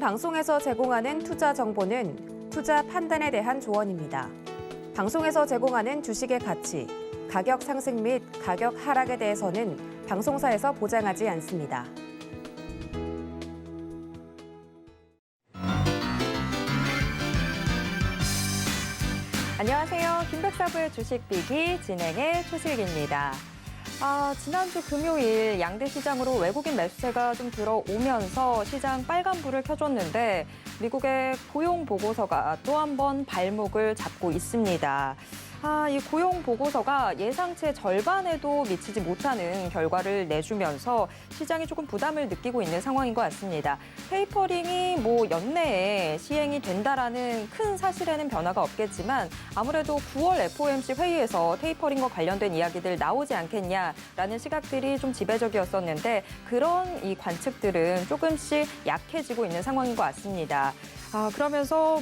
방송에서 제공하는 투자 정보는 투자 판단에 대한 조언입니다. 방송에서 제공하는 주식의 가치, 가격 상승 및 가격 하락에 대해서는 방송사에서 보장하지 않습니다. 안녕하세요. 김백사부의 주식비기 진행의 최슬기입니다. 지난주 금요일 양대 시장으로 외국인 매수세가 좀 들어오면서 시장 빨간불을 켜줬는데 미국의 고용 보고서가 또 한 번 발목을 잡고 있습니다. 이 고용 보고서가 예상치 절반에도 미치지 못하는 결과를 내주면서 시장이 조금 부담을 느끼고 있는 상황인 것 같습니다. 테이퍼링이 연내에 시행이 된다라는 큰 사실에는 변화가 없겠지만 아무래도 9월 FOMC 회의에서 테이퍼링과 관련된 이야기들 나오지 않겠냐라는 시각들이 좀 지배적이었었는데 그런 이 관측들은 조금씩 약해지고 있는 상황인 것 같습니다. 그러면서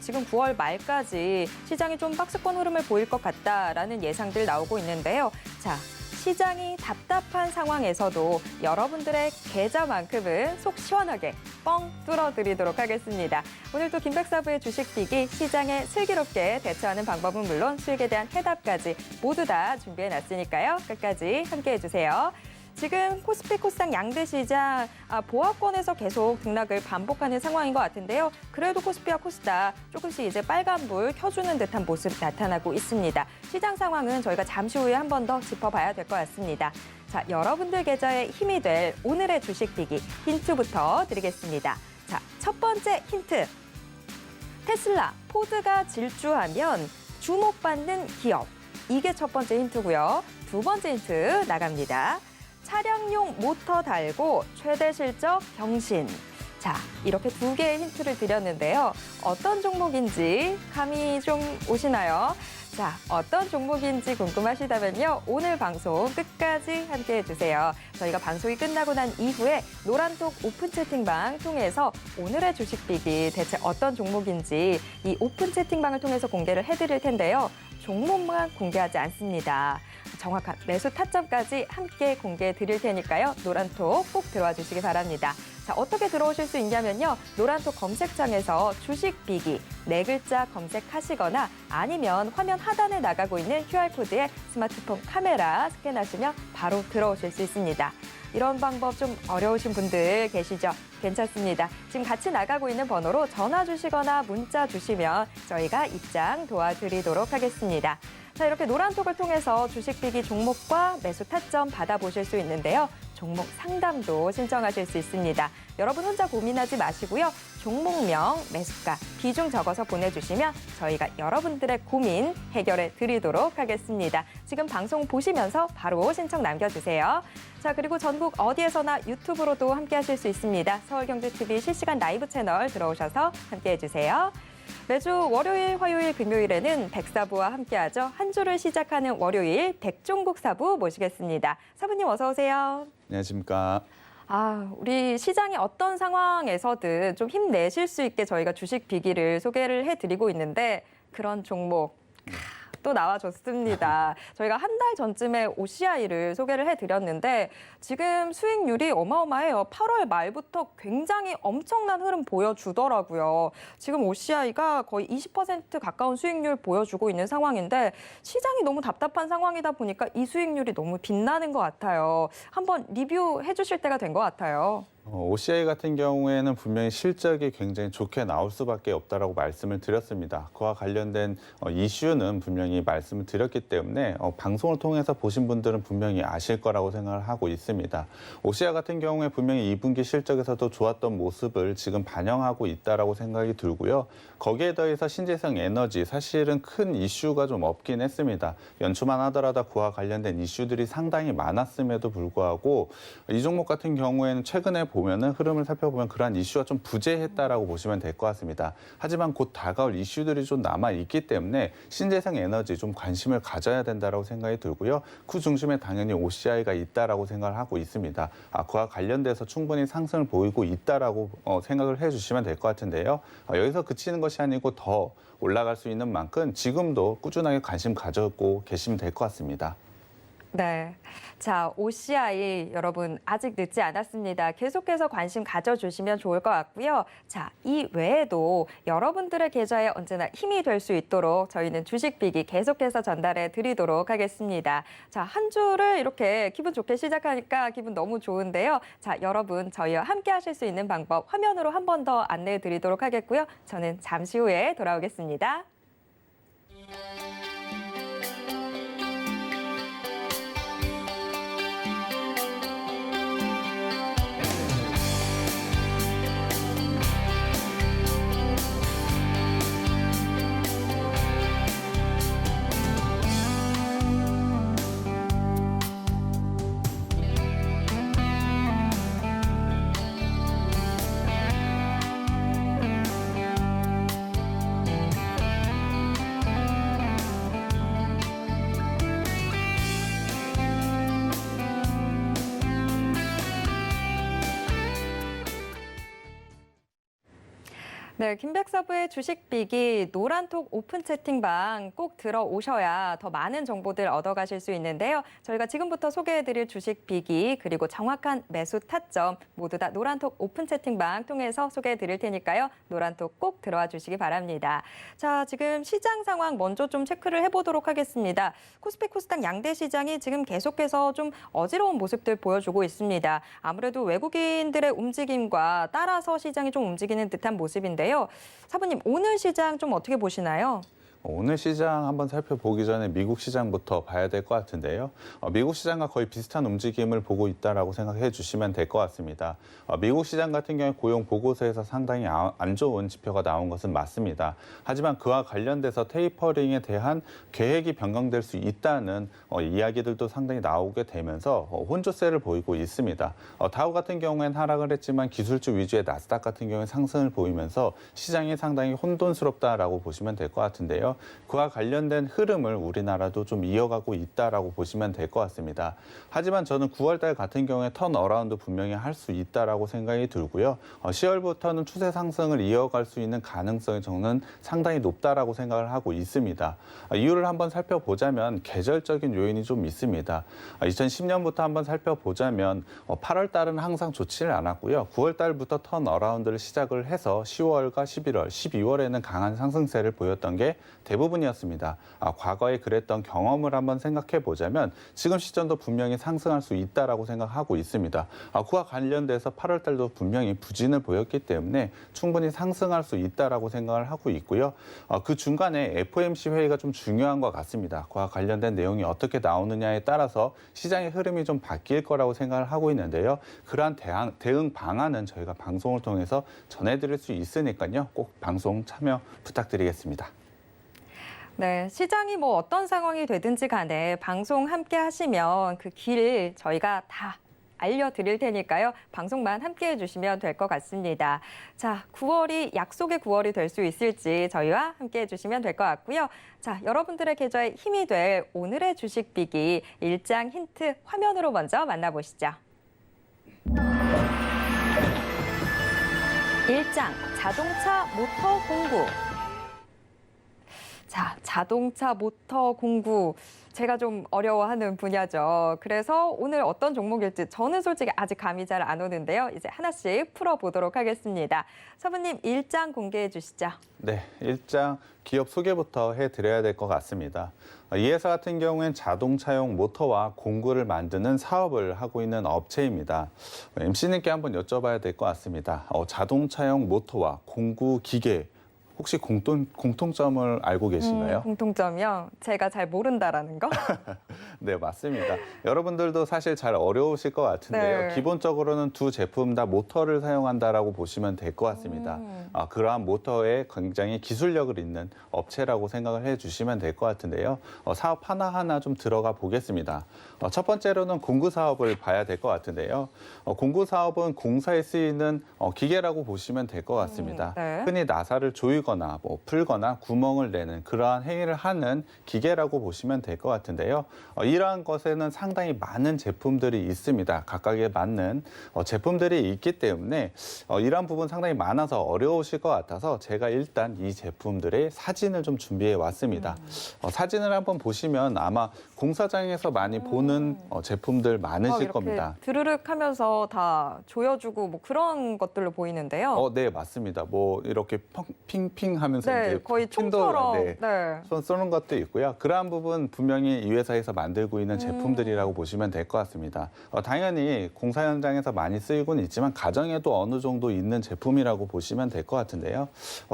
지금 9월 말까지 시장이 좀 박스권 흐름을 보일 것 같다라는 예상들 나오고 있는데요. 자, 시장이 답답한 상황에서도 여러분들의 계좌만큼은 속 시원하게 뻥 뚫어드리도록 하겠습니다. 오늘도 김백사부의 주식비기 시장에 슬기롭게 대처하는 방법은 물론 수익에 대한 해답까지 모두 다 준비해놨으니까요. 끝까지 함께해 주세요. 지금 코스피, 코스닥 양대 시장 보합권에서 계속 등락을 반복하는 상황인 것 같은데요. 그래도 코스피와 코스닥 조금씩 이제 빨간불 켜주는 듯한 모습 나타나고 있습니다. 시장 상황은 저희가 잠시 후에 한 번 더 짚어봐야 될 것 같습니다. 자, 여러분들 계좌에 힘이 될 오늘의 주식비기 힌트부터 드리겠습니다. 자, 첫 번째 힌트. 테슬라, 포드가 질주하면 주목받는 기업. 이게 첫 번째 힌트고요. 두 번째 힌트 나갑니다. 차량용 모터 달고 최대 실적 경신. 자, 이렇게 두 개의 힌트를 드렸는데요. 어떤 종목인지 감이 좀 오시나요? 자, 어떤 종목인지 궁금하시다면요. 오늘 방송 끝까지 함께해 주세요. 저희가 방송이 끝나고 난 이후에 노란톡 오픈 채팅방 통해서 오늘의 주식비기 대체 어떤 종목인지 이 오픈 채팅방을 통해서 공개를 해드릴 텐데요. 종목만 공개하지 않습니다. 정확한 매수 타점까지 함께 공개해 드릴 테니까요. 노란톡 꼭 들어와 주시기 바랍니다. 자, 어떻게 들어오실 수 있냐면요. 노란톡 검색창에서 주식비기 네 글자 검색하시거나 아니면 화면 하단에 나가고 있는 QR코드에 스마트폰 카메라 스캔하시면 바로 들어오실 수 있습니다. 이런 방법 좀 어려우신 분들 계시죠? 괜찮습니다. 지금 같이 나가고 있는 번호로 전화 주시거나 문자 주시면 저희가 입장 도와드리도록 하겠습니다. 자, 이렇게 노란톡을 통해서 주식비기 종목과 매수 타점 받아보실 수 있는데요. 종목 상담도 신청하실 수 있습니다. 여러분 혼자 고민하지 마시고요. 종목명, 매수가, 비중 적어서 보내주시면 저희가 여러분들의 고민 해결해 드리도록 하겠습니다. 지금 방송 보시면서 바로 신청 남겨주세요. 자, 그리고 전국 어디에서나 유튜브로도 함께 하실 수 있습니다. 서울경제TV 실시간 라이브 채널 들어오셔서 함께 해주세요. 매주 월요일, 화요일, 금요일에는 백사부와 함께하죠. 한 주를 시작하는 월요일 백종국 사부 모시겠습니다. 사부님 어서 오세요. 안녕하십니까. 우리 시장이 어떤 상황에서든 좀 힘내실 수 있게 저희가 주식 비기를 소개를 해드리고 있는데 그런 종목 또 나와줬습니다. 저희가 한 달 전쯤에 OCI를 소개를 해드렸는데 지금 수익률이 어마어마해요. 8월 말부터 굉장히 엄청난 흐름 보여주더라고요. 지금 OCI가 거의 20% 가까운 수익률 보여주고 있는 상황인데 시장이 너무 답답한 상황이다 보니까 이 수익률이 너무 빛나는 것 같아요. 한번 리뷰해 주실 때가 된 것 같아요. OCI 같은 경우에는 분명히 실적이 굉장히 좋게 나올 수밖에 없다라고 말씀을 드렸습니다. 그와 관련된 이슈는 분명히 말씀을 드렸기 때문에 방송을 통해서 보신 분들은 분명히 아실 거라고 생각을 하고 있습니다. OCI 같은 경우에 분명히 2분기 실적에서도 좋았던 모습을 지금 반영하고 있다라고 생각이 들고요. 거기에 더해서 신재생 에너지 사실은 큰 이슈가 좀 없긴 했습니다. 연초만 하더라도 그와 관련된 이슈들이 상당히 많았음에도 불구하고 이 종목 같은 경우에는 최근에 보면은 흐름을 살펴보면 그러한 이슈가 좀 부재했다라고 보시면 될 것 같습니다. 하지만 곧 다가올 이슈들이 좀 남아 있기 때문에 신재생 에너지 좀 관심을 가져야 된다라고 생각이 들고요. 그 중심에 당연히 OCI가 있다라고 생각을 하고 있습니다. 그와 관련돼서 충분히 상승을 보이고 있다라고 생각을 해주시면 될 것 같은데요. 여기서 그치는 것이 아니고 더 올라갈 수 있는 만큼 지금도 꾸준하게 관심 가져고 계시면 될 것 같습니다. 네. 자, OCI 여러분 아직 늦지 않았습니다. 계속해서 관심 가져주시면 좋을 것 같고요. 자, 이 외에도 여러분들의 계좌에 언제나 힘이 될 수 있도록 저희는 주식비기 계속해서 전달해 드리도록 하겠습니다. 자, 한 주를 이렇게 기분 좋게 시작하니까 기분 너무 좋은데요. 자, 여러분 저희와 함께 하실 수 있는 방법 화면으로 한 번 더 안내해 드리도록 하겠고요. 저는 잠시 후에 돌아오겠습니다. 네, 김백서부의 주식비기 노란톡 오픈 채팅방 꼭 들어오셔야 더 많은 정보들 얻어가실 수 있는데요. 저희가 지금부터 소개해드릴 주식비기 그리고 정확한 매수 타점 모두 다 노란톡 오픈 채팅방 통해서 소개해드릴 테니까요. 노란톡 꼭 들어와 주시기 바랍니다. 자, 지금 시장 상황 먼저 좀 체크를 해보도록 하겠습니다. 코스피 코스닥 양대 시장이 지금 계속해서 좀 어지러운 모습들 보여주고 있습니다. 아무래도 외국인들의 움직임과 따라서 시장이 좀 움직이는 듯한 모습인데요. 사부님, 오늘 시장 좀 어떻게 보시나요? 오늘 시장 한번 살펴보기 전에 미국 시장부터 봐야 될 것 같은데요. 미국 시장과 거의 비슷한 움직임을 보고 있다라고 생각해 주시면 될 것 같습니다. 미국 시장 같은 경우에 고용 보고서에서 상당히 안 좋은 지표가 나온 것은 맞습니다. 하지만 그와 관련돼서 테이퍼링에 대한 계획이 변경될 수 있다는 이야기들도 상당히 나오게 되면서 혼조세를 보이고 있습니다. 다우 같은 경우에는 하락을 했지만 기술주 위주의 나스닥 같은 경우에 상승을 보이면서 시장이 상당히 혼돈스럽다라고 보시면 될 것 같은데요. 그와 관련된 흐름을 우리나라도 좀 이어가고 있다라고 보시면 될 것 같습니다. 하지만 저는 9월달 같은 경우에 턴어라운드 분명히 할 수 있다라고 생각이 들고요. 10월부터는 추세 상승을 이어갈 수 있는 가능성이 저는 상당히 높다라고 생각을 하고 있습니다. 이유를 한번 살펴보자면 계절적인 요인이 좀 있습니다. 2010년부터 한번 살펴보자면 8월달은 항상 좋지를 않았고요. 9월달부터 턴어라운드를 시작을 해서 10월과 11월, 12월에는 강한 상승세를 보였던 게 대부분이었습니다. 과거에 그랬던 경험을 한번 생각해 보자면 지금 시점도 분명히 상승할 수 있다라고 생각하고 있습니다. 그와 관련돼서 8월 달도 분명히 부진을 보였기 때문에 충분히 상승할 수 있다라고 생각을 하고 있고요. 그 중간에 FOMC 회의가 좀 중요한 것 같습니다. 그와 관련된 내용이 어떻게 나오느냐에 따라서 시장의 흐름이 좀 바뀔 거라고 생각을 하고 있는데요. 그러한 대응 방안은 저희가 방송을 통해서 전해드릴 수 있으니까요. 꼭 방송 참여 부탁드리겠습니다. 네, 시장이 뭐 어떤 상황이 되든지 간에 방송 함께 하시면 그 길 저희가 다 알려드릴 테니까요. 방송만 함께 해주시면 될 것 같습니다. 자, 9월이 약속의 9월이 될 수 있을지 저희와 함께 해주시면 될 것 같고요. 자, 여러분들의 계좌에 힘이 될 오늘의 주식비기 일장 힌트 화면으로 먼저 만나보시죠. 1장 자동차 모터 공구. 자, 자동차 모터 공구. 제가 좀 어려워하는 분야죠. 그래서 오늘 어떤 종목일지 저는 솔직히 아직 감이 잘 안 오는데요. 이제 하나씩 풀어보도록 하겠습니다. 사부님, 일장 공개해 주시죠. 네, 일장 기업 소개부터 해드려야 될 것 같습니다. 이 회사 같은 경우엔 자동차용 모터와 공구를 만드는 사업을 하고 있는 업체입니다. MC님께 한번 여쭤봐야 될 것 같습니다. 자동차용 모터와 공구 기계 혹시 공통점을 알고 계신가요? 공통점이요? 제가 잘 모른다라는 거? 네, 맞습니다. 여러분들도 사실 잘 어려우실 것 같은데요. 네. 기본적으로는 두 제품 다 모터를 사용한다라고 보시면 될 것 같습니다. 그러한 모터에 굉장히 기술력을 있는 업체라고 생각을 해주시면 될 것 같은데요. 사업 하나하나 좀 들어가 보겠습니다. 첫 번째로는 공구 사업을 봐야 될 것 같은데요. 공구 사업은 공사에 쓰이는 기계라고 보시면 될 것 같습니다. 네. 흔히 나사를 조이고 열거나 뭐 풀거나 구멍을 내는 그러한 행위를 하는 기계라고 보시면 될 것 같은데요. 이러한 것에는 상당히 많은 제품들이 있습니다. 각각에 맞는 제품들이 있기 때문에 이러한 부분 상당히 많아서 어려우실 것 같아서 제가 일단 이 제품들의 사진을 좀 준비해 왔습니다. 사진을 한번 보시면 아마 공사장에서 많이 보는 제품들 많으실 이렇게 겁니다. 드르륵 하면서 다 조여주고 뭐 그런 것들로 보이는데요. 네, 맞습니다. 뭐 이렇게 핑핑 하면서 네, 이제 거의 핀도, 총처럼. 네, 네. 손 쏘는 것도 있고요. 그러한 부분 분명히 이 회사에서 만들고 있는 제품들이라고 보시면 될 것 같습니다. 당연히 공사 현장에서 많이 쓰이고는 있지만 가정에도 어느 정도 있는 제품이라고 보시면 될 것 같은데요.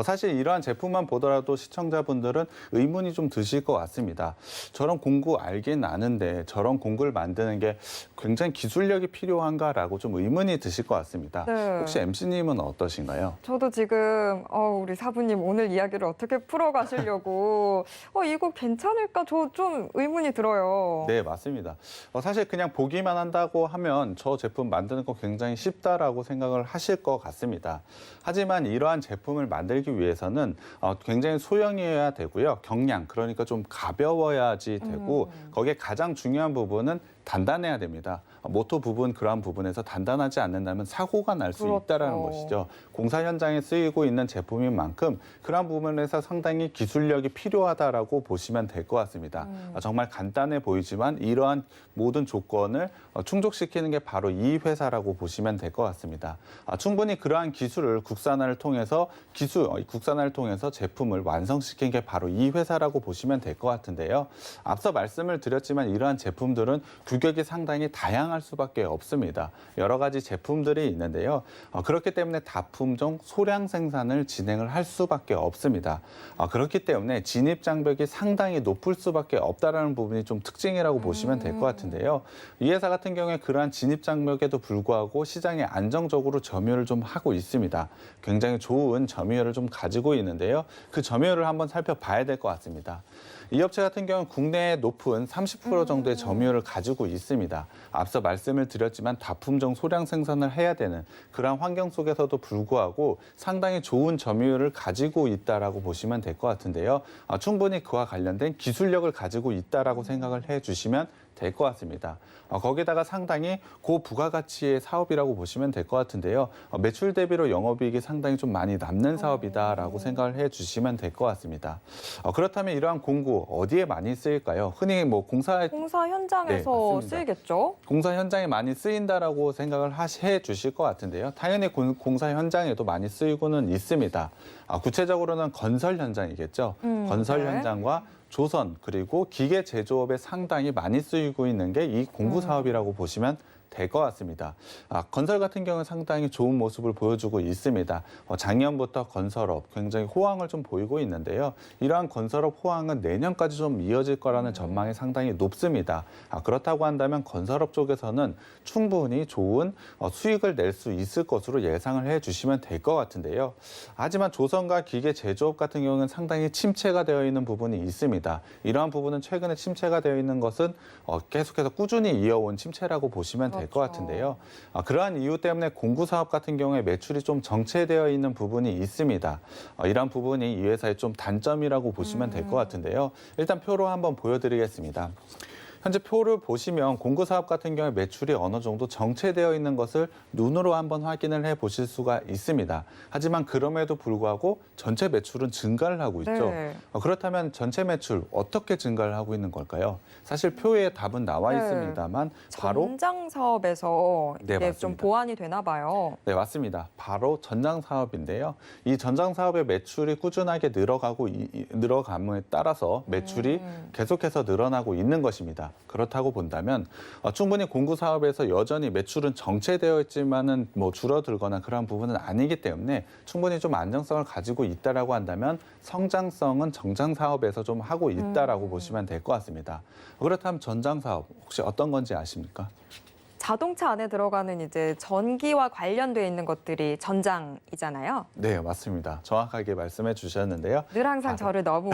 사실 이러한 제품만 보더라도 시청자분들은 의문이 좀 드실 것 같습니다. 저런 공구 알긴 아는데 저런 공구를 만드는 게 굉장히 기술력이 필요한가라고 좀 의문이 드실 것 같습니다. 네. 혹시 MC님은 어떠신가요? 저도 지금 우리 사부님 오늘 이야기를 어떻게 풀어가시려고 이거 괜찮을까? 저 좀 의문이 들어요. 네, 맞습니다. 사실 그냥 보기만 한다고 하면 저 제품 만드는 거 굉장히 쉽다라고 생각을 하실 것 같습니다. 하지만 이러한 제품을 만들기 위해서는 굉장히 소형이어야 되고요. 경량, 그러니까 좀 가벼워야지 되고 거기에 가장 중요한 부분은 단단해야 됩니다. 모터 부분, 그러한 부분에서 단단하지 않는다면 사고가 날 수 그렇죠. 있다는 것이죠. 공사 현장에 쓰이고 있는 제품인 만큼 그러한 부분에서 상당히 기술력이 필요하다라고 보시면 될 것 같습니다. 정말 간단해 보이지만 이러한 모든 조건을 충족시키는 게 바로 이 회사라고 보시면 될 것 같습니다. 충분히 그러한 기술을 국산화를 통해서 제품을 완성시킨 게 바로 이 회사라고 보시면 될 것 같은데요. 앞서 말씀을 드렸지만 이러한 제품들은 규격이 상당히 다양할 수밖에 없습니다. 여러 가지 제품들이 있는데요. 그렇기 때문에 다품종 소량 생산을 진행을 할 수밖에 없습니다. 그렇기 때문에 진입 장벽이 상당히 높을 수밖에 없다라는 부분이 좀 특징이라고 보시면 될 것 같은데요. 이 회사 같은 경우에 그러한 진입 장벽에도 불구하고 시장에 안정적으로 점유를 좀 하고 있습니다. 굉장히 좋은 점유율을 좀 가지고 있는데요. 그 점유율을 한번 살펴봐야 될 것 같습니다. 이 업체 같은 경우는 국내에 높은 30% 정도의 점유율을 가지고 있습니다. 앞서 말씀을 드렸지만 다품종 소량 생산을 해야 되는 그런 환경 속에서도 불구하고 상당히 좋은 점유율을 가지고 있다라고 보시면 될 것 같은데요. 충분히 그와 관련된 기술력을 가지고 있다라고 생각을 해주시면 될 것 같습니다. 거기다가 상당히 고부가가치의 사업이라고 보시면 될 것 같은데요. 매출 대비로 영업이익이 상당히 좀 많이 남는 사업이다라고 생각을 해주시면 될 것 같습니다. 그렇다면 이러한 공구 어디에 많이 쓰일까요? 흔히 뭐 공사 현장에서 네, 쓰이겠죠? 공사 현장에 많이 쓰인다라고 생각을 해 주실 것 같은데요. 당연히 공사 현장에도 많이 쓰이고는 있습니다. 구체적으로는 건설 현장이겠죠. 건설 네. 현장과 조선 그리고 기계 제조업에 상당히 많이 쓰이고 있는 게 이 공구 사업이라고 보시면 될 것 같습니다. 건설 같은 경우는 상당히 좋은 모습을 보여주고 있습니다. 작년부터 건설업 굉장히 호황을 좀 보이고 있는데요. 이러한 건설업 호황은 내년까지 좀 이어질 거라는 전망이 상당히 높습니다. 그렇다고 한다면 건설업 쪽에서는 충분히 좋은 수익을 낼 수 있을 것으로 예상을 해주시면 될 것 같은데요. 하지만 조선과 기계 제조업 같은 경우는 상당히 침체가 되어 있는 부분이 있습니다. 이러한 부분은 최근에 침체가 되어 있는 것은 계속해서 꾸준히 이어온 침체라고 보시면 될 것 같은데요. 그러한 이유 때문에 공구 사업 같은 경우에 매출이 좀 정체되어 있는 부분이 있습니다. 이러한 부분이 이 회사의 좀 단점이라고 보시면 될 것 같은데요. 일단 표로 한번 보여드리겠습니다. 현재 표를 보시면 공구 사업 같은 경우에 매출이 어느 정도 정체되어 있는 것을 눈으로 한번 확인을 해 보실 수가 있습니다. 하지만 그럼에도 불구하고 전체 매출은 증가를 하고 있죠. 네. 그렇다면 전체 매출 어떻게 증가를 하고 있는 걸까요? 사실 표에 답은 나와 네. 있습니다만 바로 전장 사업에서 네, 이게 맞습니다. 좀 보완이 되나 봐요. 네, 맞습니다. 바로 전장 사업인데요. 이 전장 사업의 매출이 꾸준하게 늘어감에 따라서 매출이 계속해서 늘어나고 있는 것입니다. 그렇다고 본다면 충분히 공구 사업에서 여전히 매출은 정체되어 있지만은 뭐 줄어들거나 그런 부분은 아니기 때문에 충분히 좀 안정성을 가지고 있다라고 한다면 성장성은 정장 사업에서 좀 하고 있다라고 보시면 될 것 같습니다. 그렇다면 전장 사업 혹시 어떤 건지 아십니까? 자동차 안에 들어가는 이제 전기와 관련돼 있는 것들이 전장이잖아요. 네, 맞습니다. 정확하게 말씀해 주셨는데요. 늘 항상 바로. 저를 너무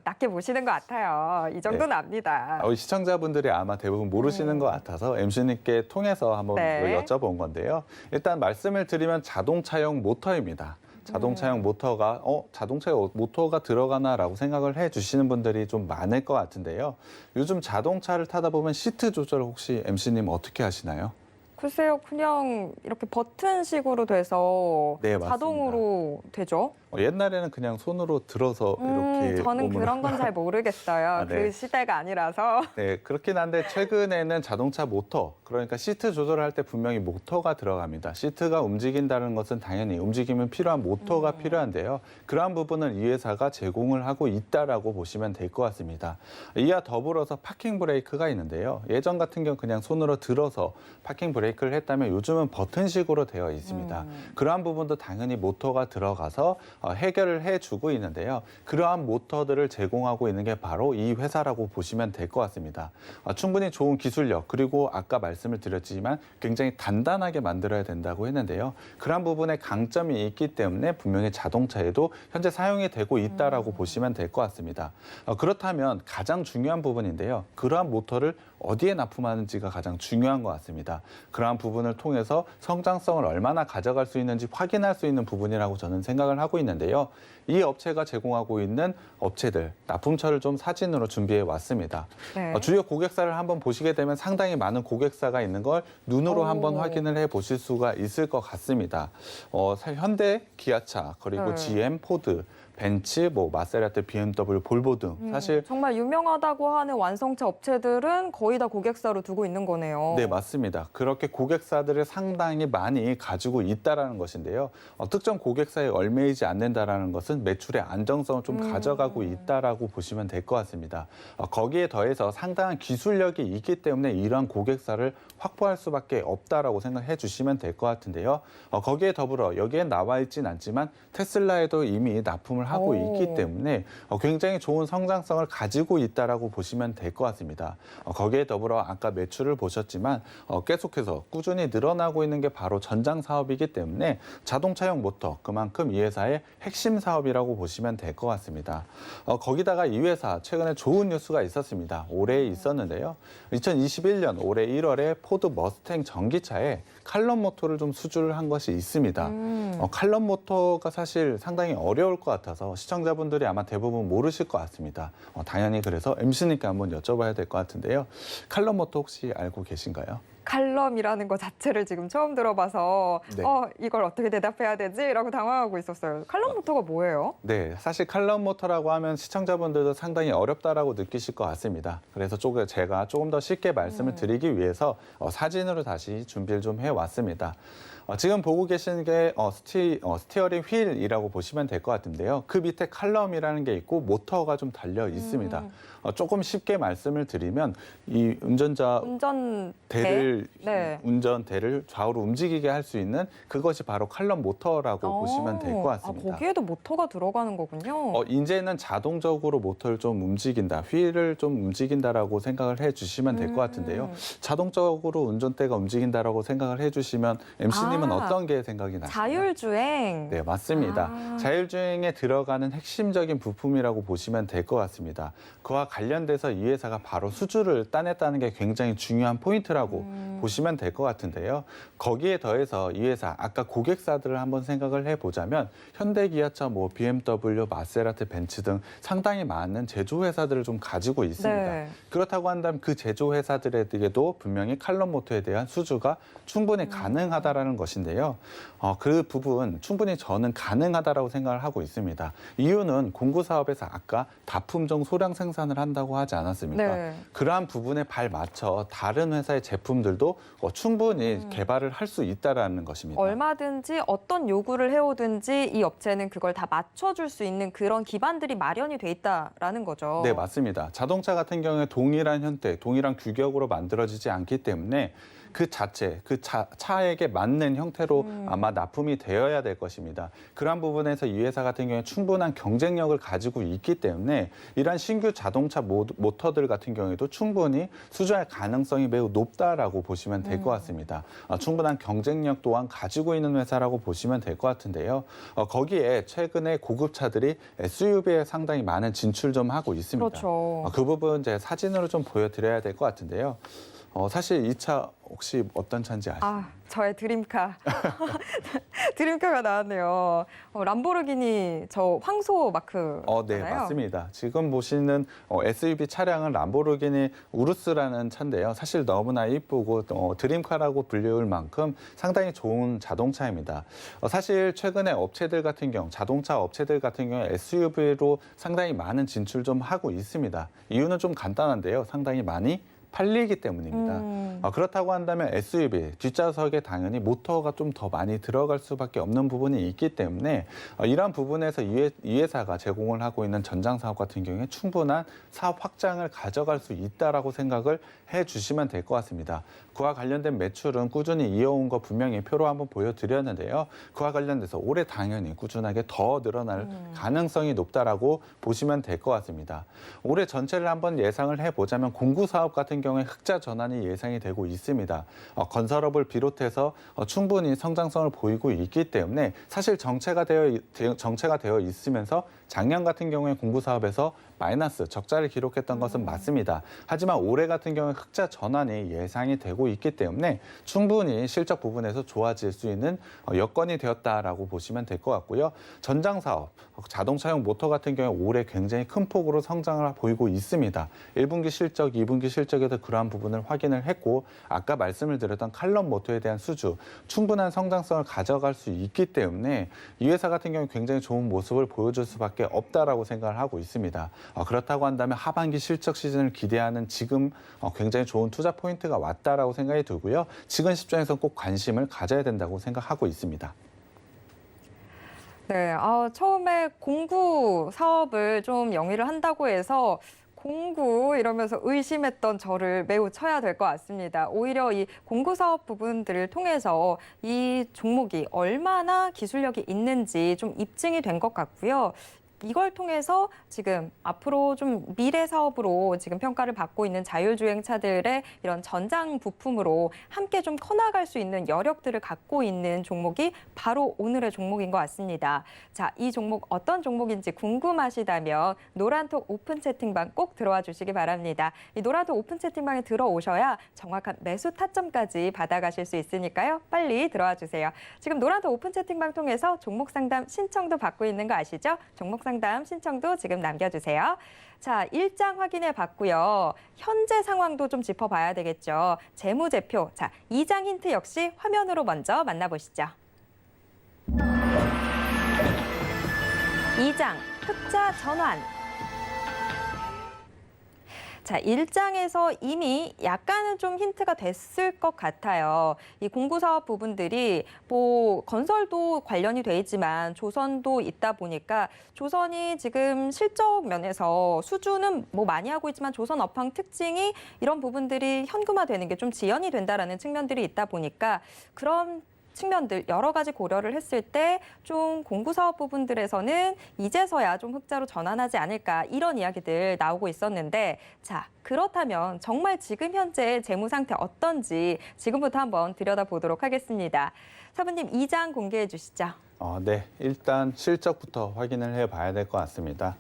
낮게 보시는 것 같아요. 이 정도는 네. 압니다. 시청자분들이 아마 대부분 모르시는 것 같아서 MC님께 통해서 한번 네. 여쭤본 건데요. 일단 말씀을 드리면 자동차용 모터입니다. 자동차용 모터가 자동차에 모터가 들어가나라고 생각을 해주시는 분들이 좀 많을 것 같은데요. 요즘 자동차를 타다 보면 시트 조절 혹시 MC님 어떻게 하시나요? 글쎄요, 그냥 이렇게 버튼식으로 돼서 네, 맞습니다. 자동으로 되죠. 옛날에는 그냥 손으로 들어서 이렇게 저는 몸을 그런 건 잘 모르겠어요. 네. 그 시대가 아니라서. 네, 그렇긴 한데 최근에는 자동차 모터, 그러니까 시트 조절을 할 때 분명히 모터가 들어갑니다. 시트가 움직인다는 것은 당연히 움직임은 필요한 모터가 필요한데요. 그러한 부분을 이 회사가 제공을 하고 있다라고 보시면 될 것 같습니다. 이와 더불어서 파킹 브레이크가 있는데요. 예전 같은 경우 그냥 손으로 들어서 파킹 브레이크를 했다면 요즘은 버튼식으로 되어 있습니다. 그러한 부분도 당연히 모터가 들어가서 해결을 해주고 있는데요. 그러한 모터들을 제공하고 있는 게 바로 이 회사라고 보시면 될 것 같습니다. 충분히 좋은 기술력, 그리고 아까 말씀을 드렸지만 굉장히 단단하게 만들어야 된다고 했는데요. 그러한 부분에 강점이 있기 때문에 분명히 자동차에도 현재 사용이 되고 있다라고 보시면 될 것 같습니다. 그렇다면 가장 중요한 부분인데요. 그러한 모터를 어디에 납품하는지가 가장 중요한 것 같습니다. 그러한 부분을 통해서 성장성을 얼마나 가져갈 수 있는지 확인할 수 있는 부분이라고 저는 생각을 하고 있는데요. 이 업체가 제공하고 있는 업체들, 납품처를 좀 사진으로 준비해 왔습니다. 네. 주요 고객사를 한번 보시게 되면 상당히 많은 고객사가 있는 걸 눈으로 한번 확인을 해 보실 수가 있을 것 같습니다. 현대, 기아차, 그리고 네. GM, 포드, 벤츠, 마세라티, BMW, 볼보 등 사실 정말 유명하다고 하는 완성차 업체들은 거의 다 고객사로 두고 있는 거네요. 네, 맞습니다. 그렇게 고객사들을 상당히 많이 가지고 있다라는 것인데요. 특정 고객사에 얽매이지 않는다라는 것은 매출의 안정성을 좀 가져가고 있다라고 보시면 될 것 같습니다. 거기에 더해서 상당한 기술력이 있기 때문에 이러한 고객사를 확보할 수밖에 없다라고 생각해 주시면 될 것 같은데요. 거기에 더불어 여기에 나와 있진 않지만 테슬라에도 이미 납품을 하고 있기 때문에 굉장히 좋은 성장성을 가지고 있다라고 보시면 될 것 같습니다. 거기에 더불어 아까 매출을 보셨지만 계속해서 꾸준히 늘어나고 있는 게 바로 전장 사업이기 때문에 자동차용 모터, 그만큼 이 회사의 핵심 사업이라고 보시면 될 것 같습니다. 거기다가 이 회사 최근에 좋은 뉴스가 있었습니다. 올해 있었는데요. 2021년 올해 1월에 포드 머스탱 전기차에 칼럼 모터를 좀 수주를 한 것이 있습니다. 칼럼 모터가 사실 상당히 어려울 것 같아서 시청자분들이 아마 대부분 모르실 것 같습니다. 당연히 그래서 MC님께 한번 여쭤봐야 될 것 같은데요. 칼럼 모터 혹시 알고 계신가요? 칼럼이라는 거 자체를 지금 처음 들어봐서 네. 이걸 어떻게 대답해야 되지? 라고 당황하고 있었어요. 칼럼 모터가 뭐예요? 네, 사실 칼럼 모터라고 하면 시청자분들도 상당히 어렵다라고 느끼실 것 같습니다. 그래서 제가 조금 더 쉽게 말씀을 드리기 위해서 사진으로 다시 준비를 좀 해왔습니다. 지금 보고 계시는 게 스티어링 휠이라고 보시면 될 것 같은데요. 그 밑에 칼럼이라는 게 있고 모터가 좀 달려 있습니다. 조금 쉽게 말씀을 드리면 이 운전대를 네. 운전대를 좌우로 움직이게 할 수 있는 그것이 바로 칼럼 모터라고 보시면 될 것 같습니다. 거기에도 모터가 들어가는 거군요. 이제는 자동적으로 모터를 좀 움직인다, 휠을 좀 움직인다라고 생각을 해주시면 될 것 같은데요. 자동적으로 운전대가 움직인다라고 생각을 해주시면 MC님은 어떤 게 생각이 나시나요? 자율주행. 네, 맞습니다. 자율주행에 들어가는 핵심적인 부품이라고 보시면 될 것 같습니다. 그와 관련돼서 이 회사가 바로 수주를 따냈다는 게 굉장히 중요한 포인트라고 보시면 될 것 같은데요. 거기에 더해서 이 회사, 아까 고객사들을 한번 생각을 해보자면 현대, 기아차, BMW, 마세라티, 벤츠 등 상당히 많은 제조회사들을 좀 가지고 있습니다. 네. 그렇다고 한다면 그 제조회사들에게도 분명히 칼럼 모터에 대한 수주가 충분히 가능하다라는 것인데요. 그 부분 충분히 저는 가능하다라고 생각을 하고 있습니다. 이유는 공구 사업에서 아까 다품종 소량 생산을 한다고 하지 않았습니까? 네. 그러한 부분에 발맞춰 다른 회사의 제품들도 충분히 개발을 할 수 있다라는 것입니다. 얼마든지 어떤 요구를 해오든지 이 업체는 그걸 다 맞춰줄 수 있는 그런 기반들이 마련이 돼 있다라는 거죠. 네, 맞습니다. 자동차 같은 경우에 동일한 형태, 동일한 규격으로 만들어지지 않기 때문에 그 자체, 차에게 맞는 형태로 아마 납품이 되어야 될 것입니다. 그러한 부분에서 이 회사 같은 경우에 충분한 경쟁력을 가지고 있기 때문에 이러한 신규 자동차 모터들 같은 경우에도 충분히 수주할 가능성이 매우 높다라고 보시면 될 것 같습니다. 충분한 경쟁력 또한 가지고 있는 회사라고 보시면 될 것 같은데요. 거기에 최근에 고급차들이 SUV에 상당히 많은 진출 좀 하고 있습니다. 그렇죠. 그 부분 제 사진으로 좀 보여드려야 될 것 같은데요. 사실 이 차 혹시 어떤 차인지 아시죠? 아, 저의 드림카. 드림카가 나왔네요. 람보르기니 저 황소 마크잖아요. 네, 맞습니다. 지금 보시는 SUV 차량은 람보르기니 우루스라는 차인데요. 사실 너무나 이쁘고 드림카라고 불리울 만큼 상당히 좋은 자동차입니다. 사실 최근에 업체들 같은 경우, 자동차 업체들 같은 경우에 SUV로 상당히 많은 진출 좀 하고 있습니다. 이유는 좀 간단한데요. 상당히 많이 팔리기 때문입니다. 그렇다고 한다면 SUV 뒷좌석에 당연히 모터가 좀 더 많이 들어갈 수밖에 없는 부분이 있기 때문에 이러한 부분에서 이 회사가 제공을 하고 있는 전장 사업 같은 경우에 충분한 사업 확장을 가져갈 수 있다라고 생각을 해주시면 될 것 같습니다. 그와 관련된 매출은 꾸준히 이어온 거 분명히 표로 한번 보여드렸는데요. 그와 관련돼서 올해 당연히 꾸준하게 더 늘어날 가능성이 높다라고 보시면 될 것 같습니다. 올해 전체를 한번 예상을 해보자면 공구 사업 같은 경우에 흑자 전환이 예상이 되고 있습니다. 건설업을 비롯해서 충분히 성장성을 보이고 있기 때문에 사실 정체가 되어 있으면서 작년 같은 경우에 공구 사업에서 마이너스 적자를 기록했던 것은 맞습니다. 하지만 올해 같은 경우에 흑자 전환이 예상이 되고 있기 때문에 충분히 실적 부분에서 좋아질 수 있는 여건이 되었다라고 보시면 될 것 같고요. 전장 사업, 자동차용 모터 같은 경우에 올해 굉장히 큰 폭으로 성장을 보이고 있습니다. 1분기 실적, 2분기 실적에서 그러한 부분을 확인을 했고 아까 말씀을 드렸던 칼럼 모터에 대한 수주, 충분한 성장성을 가져갈 수 있기 때문에 이 회사 같은 경우에 굉장히 좋은 모습을 보여줄 수밖에 없다라고 생각을 하고 있습니다. 그렇다고 한다면 하반기 실적 시즌을 기대하는 지금 굉장히 좋은 투자 포인트가 왔다라고 생각이 들고요. 지금 시점에서 꼭 관심을 가져야 된다고 생각하고 있습니다. 네, 처음에 공구 사업을 좀 영위를 한다고 해서 공구 이러면서 의심했던 저를 매우 쳐야 될 것 같습니다. 오히려 이 공구 사업 부분들을 통해서 이 종목이 얼마나 기술력이 있는지 좀 입증이 된 것 같고요. 이걸 통해서 지금 앞으로 좀 미래 사업으로 지금 평가를 받고 있는 자율주행차들의 이런 전장 부품으로 함께 좀 커나갈 수 있는 여력들을 갖고 있는 종목이 바로 오늘의 종목인 것 같습니다. 자, 이 종목 어떤 종목인지 궁금하시다면 노란톡 오픈 채팅방 꼭 들어와 주시기 바랍니다. 이 노란톡 오픈 채팅방에 들어오셔야 정확한 매수 타점까지 받아가실 수 있으니까요. 빨리 들어와 주세요. 지금 노란톡 오픈 채팅방 통해서 종목 상담 신청도 받고 있는 거 아시죠? 종목 상담 신청도 지금 남겨주세요. 자, 일장 확인해 봤고요. 현재 상황도 좀 짚어봐야 되겠죠. 재무제표. 자, 2장 힌트 역시 화면으로 먼저 만나보시죠. 2장 흑자 전환. 자, 1장에서 이미 약간은 좀 힌트가 됐을 것 같아요. 이 공구사업 부분들이 뭐 건설도 관련이 돼 있지만 조선도 있다 보니까 조선이 지금 실적 면에서 수주는 뭐 많이 하고 있지만 조선 업황 특징이 이런 부분들이 현금화되는 게 좀 지연이 된다라는 측면들이 있다 보니까 그런 측면들 여러 가지 고려를 했을 때 좀 공구사업 부분들에서는 이제서야 좀 흑자로 전환하지 않을까 이런 이야기들 나오고 있었는데 자, 그렇다면 정말 지금 현재 재무 상태 어떤지 지금부터 한번 들여다보도록 하겠습니다. 사부님 2장 공개해 주시죠. 네, 일단 실적부터 확인을 해봐야 될 것 같습니다.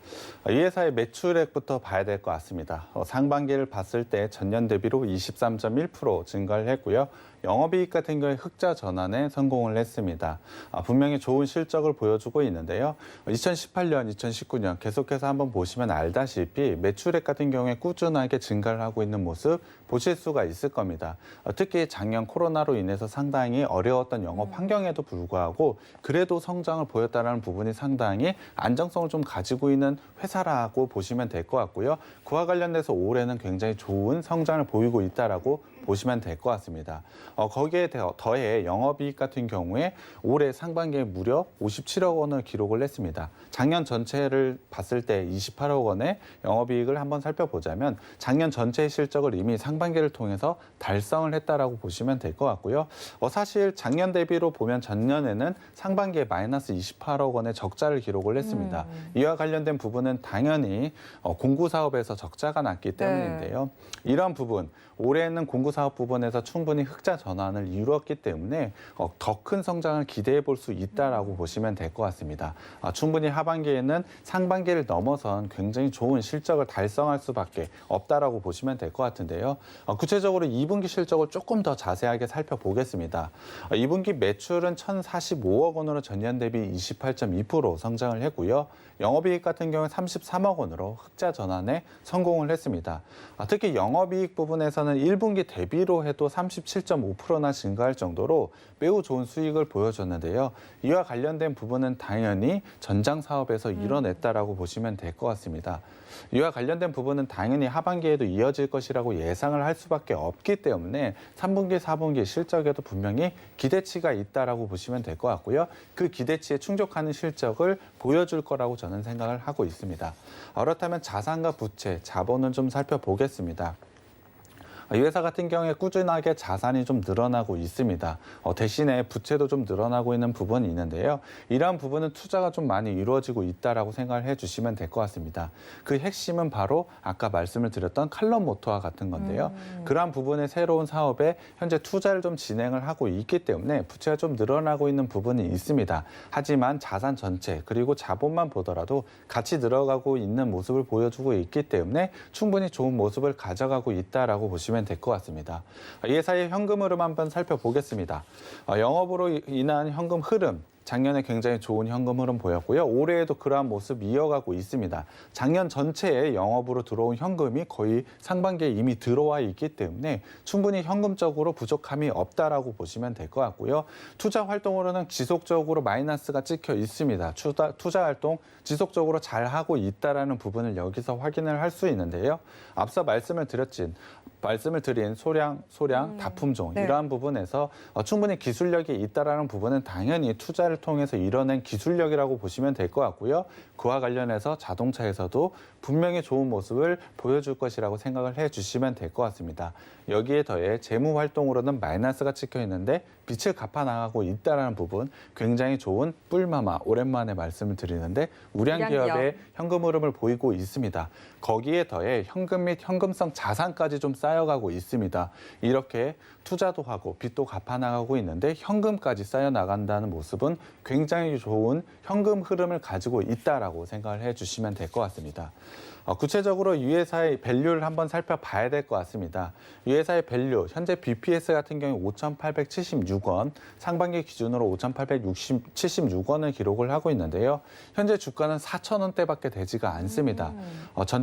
이 회사의 매출액부터 봐야 될 것 같습니다. 상반기를 봤을 때 전년 대비로 23.1% 증가를 했고요. 영업이익 같은 경우에 흑자 전환에 성공을 했습니다. 분명히 좋은 실적을 보여주고 있는데요. 2018년, 2019년 계속해서 한번 보시면 알다시피 매출액 같은 경우에 꾸준하게 증가를 하고 있는 모습 보실 수가 있을 겁니다. 특히 작년 코로나로 인해서 상당히 어려웠던 영업 환경에도 불구하고 그래도 성장을 보였다는 부분이 상당히 안정성을 좀 가지고 있는 회사라고 보시면 될 것 같고요. 그와 관련돼서 올해는 굉장히 좋은 성장을 보이고 있다라고 보시면 될 것 같습니다. 거기에 더해 영업이익 같은 경우에 올해 상반기에 무려 57억 원을 기록을 했습니다. 작년 전체를 봤을 때 28억 원의 영업이익을 한번 살펴보자면 작년 전체의 실적을 이미 상반기를 통해서 달성을 했다라고 보시면 될 것 같고요. 사실 작년 대비로 보면 전년에는 상반기에 마이너스 28억 원의 적자를 기록을 했습니다. 이와 관련된 부분은 당연히 공구 사업에서 적자가 났기 때문인데요. 이런 부분 올해는 공구 사업 부분에서 충분히 흑자 전환을 이루었기 때문에 더 큰 성장을 기대해 볼 수 있다라고 보시면 될 것 같습니다. 충분히 하반기에는 상반기를 넘어선 굉장히 좋은 실적을 달성할 수밖에 없다라고 보시면 될 것 같은데요. 구체적으로 2분기 실적을 조금 더 자세하게 살펴보겠습니다. 2분기 매출은 1,045억 원으로 전년 대비 28.2% 성장을 했고요. 영업이익 같은 경우는 33억 원으로 흑자 전환에 성공을 했습니다. 특히 영업이익 부분에서는 1분기 대비로 해도 37.5%나 증가할 정도로 매우 좋은 수익을 보여줬는데요. 이와 관련된 부분은 당연히 전장 사업에서 이뤄냈다라고 보시면 될 것 같습니다. 이와 관련된 부분은 당연히 하반기에도 이어질 것이라고 예상을 할 수밖에 없기 때문에 3분기, 4분기 실적에도 분명히 기대치가 있다라고 보시면 될 것 같고요. 그 기대치에 충족하는 실적을 보여줄 거라고 저는 생각을 하고 있습니다. 그렇다면 자산과 부채, 자본을 좀 살펴보겠습니다. 이 회사 같은 경우에 꾸준하게 자산이 좀 늘어나고 있습니다. 대신에 부채도 좀 늘어나고 있는 부분이 있는데요. 이러한 부분은 투자가 좀 많이 이루어지고 있다라고 생각을 해주시면 될 것 같습니다. 그 핵심은 바로 아까 말씀을 드렸던 칼럼 모터와 같은 건데요. 그러한 부분의 새로운 사업에 현재 투자를 좀 진행을 하고 있기 때문에 부채가 좀 늘어나고 있는 부분이 있습니다. 하지만 자산 전체 그리고 자본만 보더라도 같이 늘어가고 있는 모습을 보여주고 있기 때문에 충분히 좋은 모습을 가져가고 있다라고 보시면 될 것 같습니다. 이 회사의 현금 흐름 한번 살펴보겠습니다. 영업으로 인한 현금 흐름, 작년에 굉장히 좋은 현금 흐름 보였고요. 올해에도 그러한 모습 이어가고 있습니다. 작년 전체에 영업으로 들어온 현금이 거의 상반기에 이미 들어와 있기 때문에 충분히 현금적으로 부족함이 없다라고 보시면 될 것 같고요. 투자 활동으로는 지속적으로 마이너스가 찍혀 있습니다. 투자 활동 지속적으로 잘 하고 있다라는 부분을 여기서 확인을 할 수 있는데요. 앞서 말씀을 드린 소량, 다품종 네. 이러한 부분에서 충분히 기술력이 있다라는 부분은 당연히 투자를 통해서 이뤄낸 기술력이라고 보시면 될 것 같고요. 그와 관련해서 자동차에서도 분명히 좋은 모습을 보여줄 것이라고 생각을 해주시면 될 것 같습니다. 여기에 더해 재무 활동으로는 마이너스가 찍혀 있는데 빛을 갚아 나가고 있다는 부분 굉장히 좋은 뿔마마 오랜만에 말씀을 드리는데 우량 기업의 현금 흐름을 보이고 있습니다. 거기에 더해 현금 및 현금성 자산까지 좀 쌓여가고 있습니다. 이렇게 투자도 하고 빚도 갚아 나가고 있는데 현금까지 쌓여 나간다는 모습은 굉장히 좋은 현금 흐름을 가지고 있다라고 생각을 해주시면 될 것 같습니다. 구체적으로 이 회사의 밸류를 한번 살펴봐야 될 것 같습니다. 이 회사의 밸류, 현재 BPS 같은 경우 5,876원, 상반기 기준으로 5,876원을 기록을 하고 있는데요. 현재 주가는 4,000원대밖에 되지가 않습니다.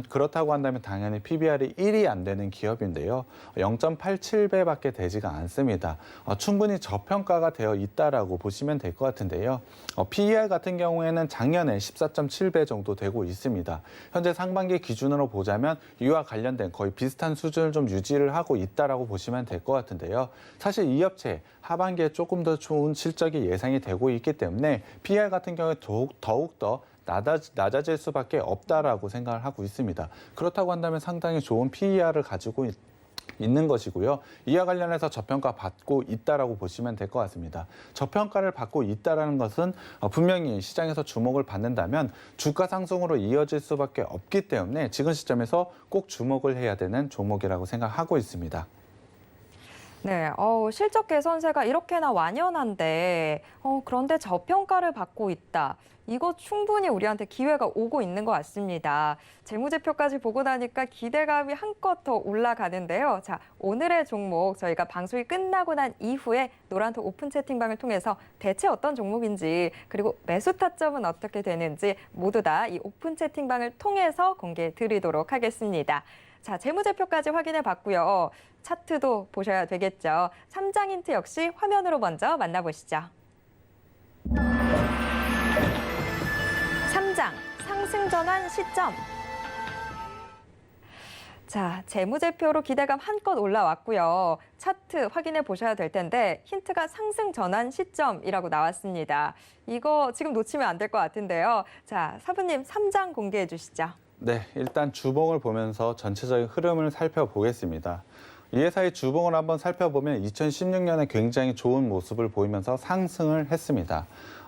그렇다고 한다면 당연히 PBR이 1이 안 되는 기업인데요. 0.87배밖에 되지가 않습니다. 충분히 저평가가 되어 있다라고 보시면 될 것 같은데요. PER 같은 경우에는 작년에 14.7배 정도 되고 있습니다. 현재 상반기 기준으로 보자면 이와 관련된 거의 비슷한 수준을 좀 유지를 하고 있다라고 보시면 될 것 같은데요. 사실 이 업체 하반기에 조금 더 좋은 실적이 예상이 되고 있기 때문에 PER 같은 경우에 더욱더 낮아질 수밖에 없다라고 생각을 하고 있습니다. 그렇다고 한다면 상당히 좋은 PER을 가지고 있는 것이고요. 이와 관련해서 저평가 받고 있다라고 보시면 될 것 같습니다. 저평가를 받고 있다라는 것은 분명히 시장에서 주목을 받는다면 주가 상승으로 이어질 수밖에 없기 때문에 지금 시점에서 꼭 주목을 해야 되는 종목이라고 생각하고 있습니다. 네, 실적 개선세가 이렇게나 완연한데 그런데 저평가를 받고 있다. 이거 충분히 우리한테 기회가 오고 있는 것 같습니다. 재무제표까지 보고 나니까 기대감이 한껏 더 올라가는데요. 자, 오늘의 종목 저희가 방송이 끝나고 난 이후에 노란톡 오픈 채팅방을 통해서 대체 어떤 종목인지 그리고 매수 타점은 어떻게 되는지 모두 다 이 오픈 채팅방을 통해서 공개해 드리도록 하겠습니다. 자, 재무제표까지 확인해 봤고요. 차트도 보셔야 되겠죠. 3장 힌트 역시 화면으로 먼저 만나보시죠. 3장 상승 전환 시점. 자, 재무제표로 기대감 한껏 올라왔고요. 차트 확인해 보셔야 될 텐데 힌트가 상승 전환 시점이라고 나왔습니다. 이거 지금 놓치면 안 될 것 같은데요. 자, 사부님 3장 공개해 주시죠. 네, 일단 주봉을 보면서 전체적인 흐름을 살펴보겠습니다. 이 회사의 주봉을 한번 살펴보면 2016년에 굉장히 좋은 모습을 보이면서 상승을 했습니다.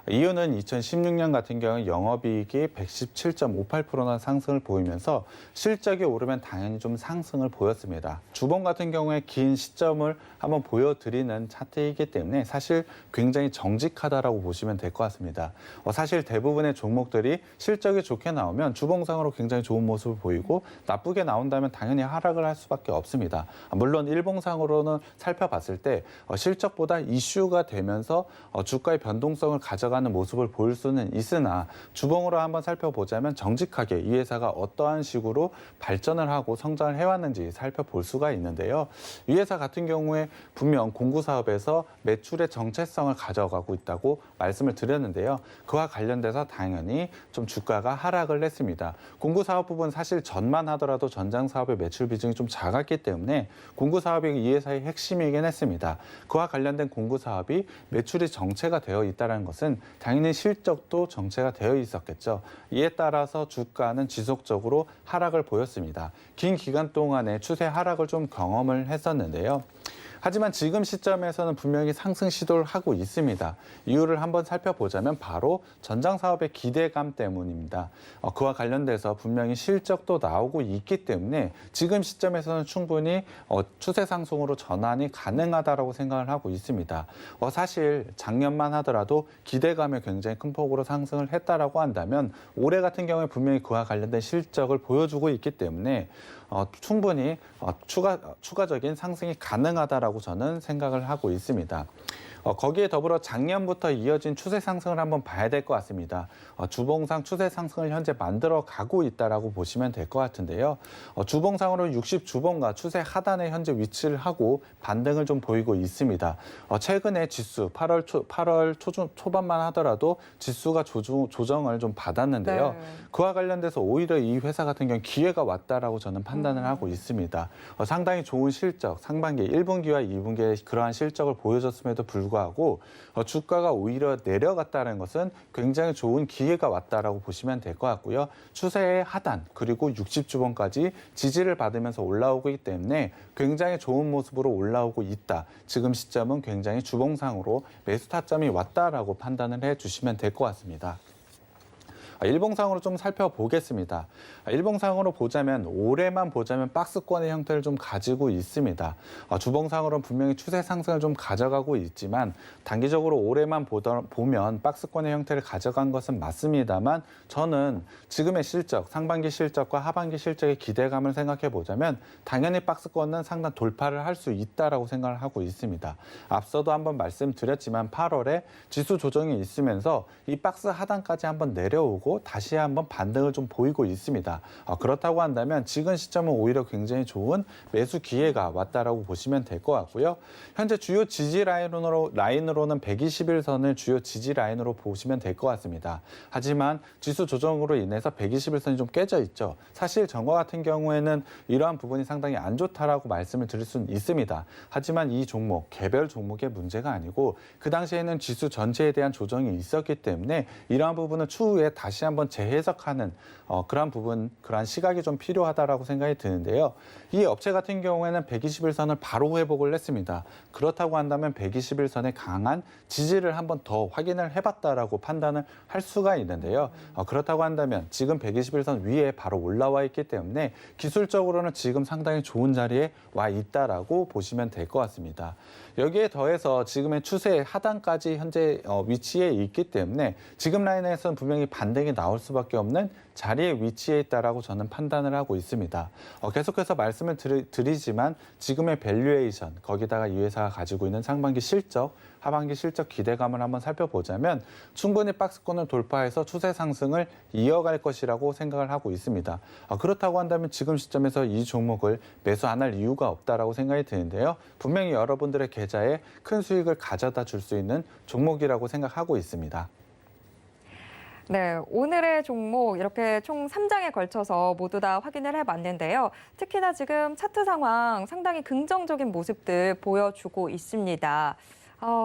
이유는 2016년 같은 경우 영업이익이 117.58%나 상승을 보이면서 실적이 오르면 당연히 좀 상승을 보였습니다. 주봉 같은 경우에 긴 시점을 한번 보여드리는 차트이기 때문에 사실 굉장히 정직하다라고 보시면 될 것 같습니다. 사실 대부분의 종목들이 실적이 좋게 나오면 주봉상으로 굉장히 좋은 모습을 보이고 나쁘게 나온다면 당연히 하락을 할 수밖에 없습니다. 물론 일봉상으로는 살펴봤을 때 실적보다 이슈가 되면서 주가의 변동성을 가져가는 모습을 보일 수는 있으나 주봉으로 한번 살펴보자면 정직하게 이 회사가 어떠한 식으로 발전을 하고 성장을 해왔는지 살펴볼 수가 있는데요. 이 회사 같은 경우에 분명 공구 사업에서 매출의 정체성을 가져가고 있다고 말씀을 드렸는데요. 그와 관련돼서 당연히 좀 주가가 하락을 했습니다. 공구 사업 부분 사실 전만 하더라도 전장 사업의 매출 비중이 좀 작았기 때문에 공구 사업이 이 회사의 핵심이긴 했습니다. 그와 관련된 공구 사업이 매출이 정체가 되어 있다는 것은 당연히 실적도 정체가 되어 있었겠죠. 이에 따라서 주가는 지속적으로 하락을 보였습니다. 긴 기간 동안에 추세 하락을 좀 경험을 했었는데요. 하지만 지금 시점에서는 분명히 상승 시도를 하고 있습니다. 이유를 한번 살펴보자면 바로 전장 사업의 기대감 때문입니다. 그와 관련돼서 분명히 실적도 나오고 있기 때문에 지금 시점에서는 충분히 추세 상승으로 전환이 가능하다고 생각을 하고 있습니다. 사실 작년만 하더라도 기대감에 굉장히 큰 폭으로 상승을 했다라고 한다면 올해 같은 경우에 분명히 그와 관련된 실적을 보여주고 있기 때문에 충분히 추가적인 상승이 가능하다라고 저는 생각을 하고 있습니다. 거기에 더불어 작년부터 이어진 추세 상승을 한번 봐야 될 것 같습니다. 주봉상 추세 상승을 현재 만들어 가고 있다라고 보시면 될 것 같은데요. 주봉상으로 60 주봉과 추세 하단에 현재 위치를 하고 반등을 좀 보이고 있습니다. 최근에 지수 8월 초반만 하더라도 지수가 조정을 좀 받았는데요. 네. 그와 관련돼서 오히려 이 회사 같은 경우 기회가 왔다라고 저는 판단을 하고 있습니다. 상당히 좋은 실적, 상반기 1분기와 2분기에 그러한 실적을 보여줬음에도 불구하고 주가가 오히려 내려갔다는 것은 굉장히 좋은 기회가 왔다라고 보시면 될 것 같고요. 추세의 하단 그리고 60주봉까지 지지를 받으면서 올라오고 있기 때문에 굉장히 좋은 모습으로 올라오고 있다. 지금 시점은 굉장히 주봉상으로 매수 타점이 왔다라고 판단을 해주시면 될 것 같습니다. 일봉상으로 좀 살펴보겠습니다. 일봉상으로 보자면 올해만 보자면 박스권의 형태를 좀 가지고 있습니다. 주봉상으로는 분명히 추세 상승을 좀 가져가고 있지만 단기적으로 올해만 보면 박스권의 형태를 가져간 것은 맞습니다만 저는 지금의 실적, 상반기 실적과 하반기 실적의 기대감을 생각해 보자면 당연히 박스권은 상당 돌파를 할 수 있다라고 생각을 하고 있습니다. 앞서도 한번 말씀드렸지만 8월에 지수 조정이 있으면서 이 박스 하단까지 한번 내려오고 다시 한번 반등을 좀 보이고 있습니다. 그렇다고 한다면 지금 시점은 오히려 굉장히 좋은 매수 기회가 왔다라고 보시면 될 것 같고요. 현재 주요 지지 라인으로는 121선을 주요 지지 라인으로 보시면 될 것 같습니다. 하지만 지수 조정으로 인해서 121선이 좀 깨져 있죠. 사실 전과 같은 경우에는 이러한 부분이 상당히 안 좋다라고 말씀을 드릴 수는 있습니다. 하지만 이 종목, 개별 종목의 문제가 아니고 그 당시에는 지수 전체에 대한 조정이 있었기 때문에 이러한 부분은 추후에 다시 한번 재해석하는 그러한 부분, 그러한 시각이 좀 필요하다라고 생각이 드는데요. 이 업체 같은 경우에는 121선을 바로 회복을 했습니다. 그렇다고 한다면 121선의 강한 지지를 한번 더 확인을 해봤다라고 판단을 할 수가 있는데요. 그렇다고 한다면 지금 121선 위에 바로 올라와 있기 때문에 기술적으로는 지금 상당히 좋은 자리에 와 있다라고 보시면 될 것 같습니다. 여기에 더해서 지금의 추세 하단까지 현재 위치해 있기 때문에 지금 라인에서는 분명히 반등이 나올 수밖에 없는 자리에 위치해 있다라고 저는 판단을 하고 있습니다. 계속해서 말씀을 드리지만 지금의 밸류에이션, 거기다가 이 회사가 가지고 있는 상반기 실적, 하반기 실적 기대감을 한번 살펴보자면 충분히 박스권을 돌파해서 추세 상승을 이어갈 것이라고 생각을 하고 있습니다. 그렇다고 한다면 지금 시점에서 이 종목을 매수 안 할 이유가 없다라고 생각이 드는데요. 분명히 여러분들의 계좌에 큰 수익을 가져다 줄 수 있는 종목이라고 생각하고 있습니다. 네, 오늘의 종목 이렇게 총 3장에 걸쳐서 모두 다 확인을 해봤는데요. 특히나 지금 차트 상황 상당히 긍정적인 모습들 보여주고 있습니다.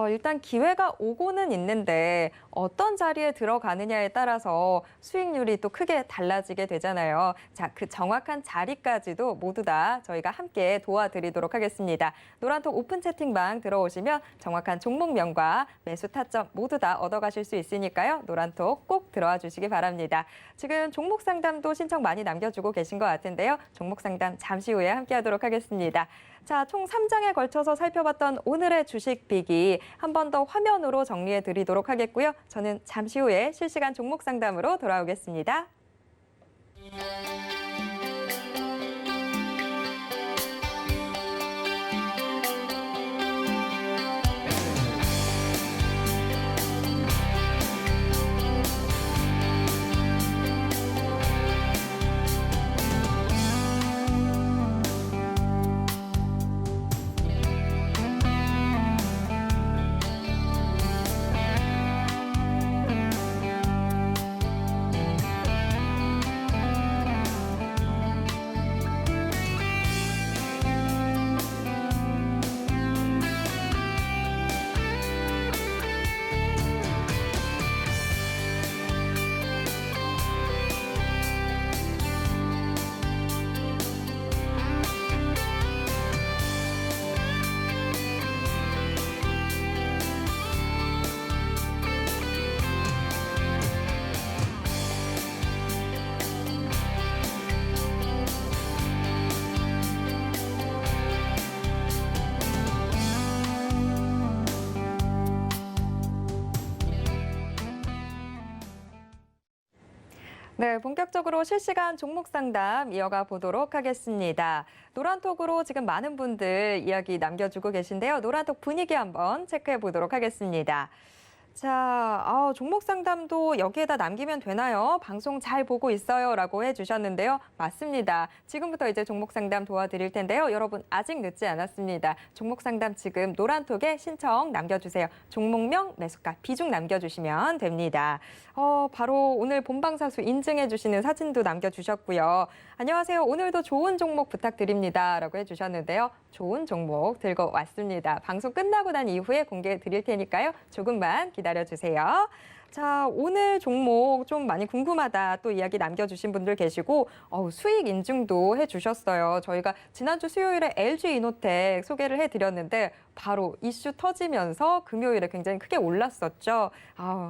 일단 기회가 오고는 있는데 어떤 자리에 들어가느냐에 따라서 수익률이 또 크게 달라지게 되잖아요. 자, 그 정확한 자리까지도 모두 다 저희가 함께 도와드리도록 하겠습니다. 노란톡 오픈 채팅방 들어오시면 정확한 종목명과 매수 타점 모두 다 얻어가실 수 있으니까요. 노란톡 꼭 들어와 주시기 바랍니다. 지금 종목 상담도 신청 많이 남겨주고 계신 것 같은데요. 종목 상담 잠시 후에 함께하도록 하겠습니다. 자, 총 3장에 걸쳐서 살펴봤던 오늘의 주식 비기 한 번 더 화면으로 정리해 드리도록 하겠고요. 저는 잠시 후에 실시간 종목 상담으로 돌아오겠습니다. 네, 본격적으로 실시간 종목 상담 이어가 보도록 하겠습니다. 노란톡으로 지금 많은 분들 이야기 남겨주고 계신데요. 노란톡 분위기 한번 체크해 보도록 하겠습니다. 자, 종목 상담도 여기에다 남기면 되나요? 방송 잘 보고 있어요 라고 해주셨는데요. 맞습니다. 지금부터 이제 종목 상담 도와드릴 텐데요. 여러분 아직 늦지 않았습니다. 종목 상담 지금 노란톡에 신청 남겨주세요. 종목명, 매수가, 비중 남겨주시면 됩니다. 바로 오늘 본방사수 인증해 주시는 사진도 남겨주셨고요. 안녕하세요. 오늘도 좋은 종목 부탁드립니다 라고 해주셨는데요. 좋은 종목 들고 왔습니다. 방송 끝나고 난 이후에 공개해 드릴 테니까요. 조금만 기다려주세요. 자, 오늘 종목 좀 많이 궁금하다 또 이야기 남겨주신 분들 계시고 수익 인증도 해주셨어요. 저희가 지난주 수요일에 LG이노텍 소개를 해드렸는데 바로 이슈 터지면서 금요일에 굉장히 크게 올랐었죠.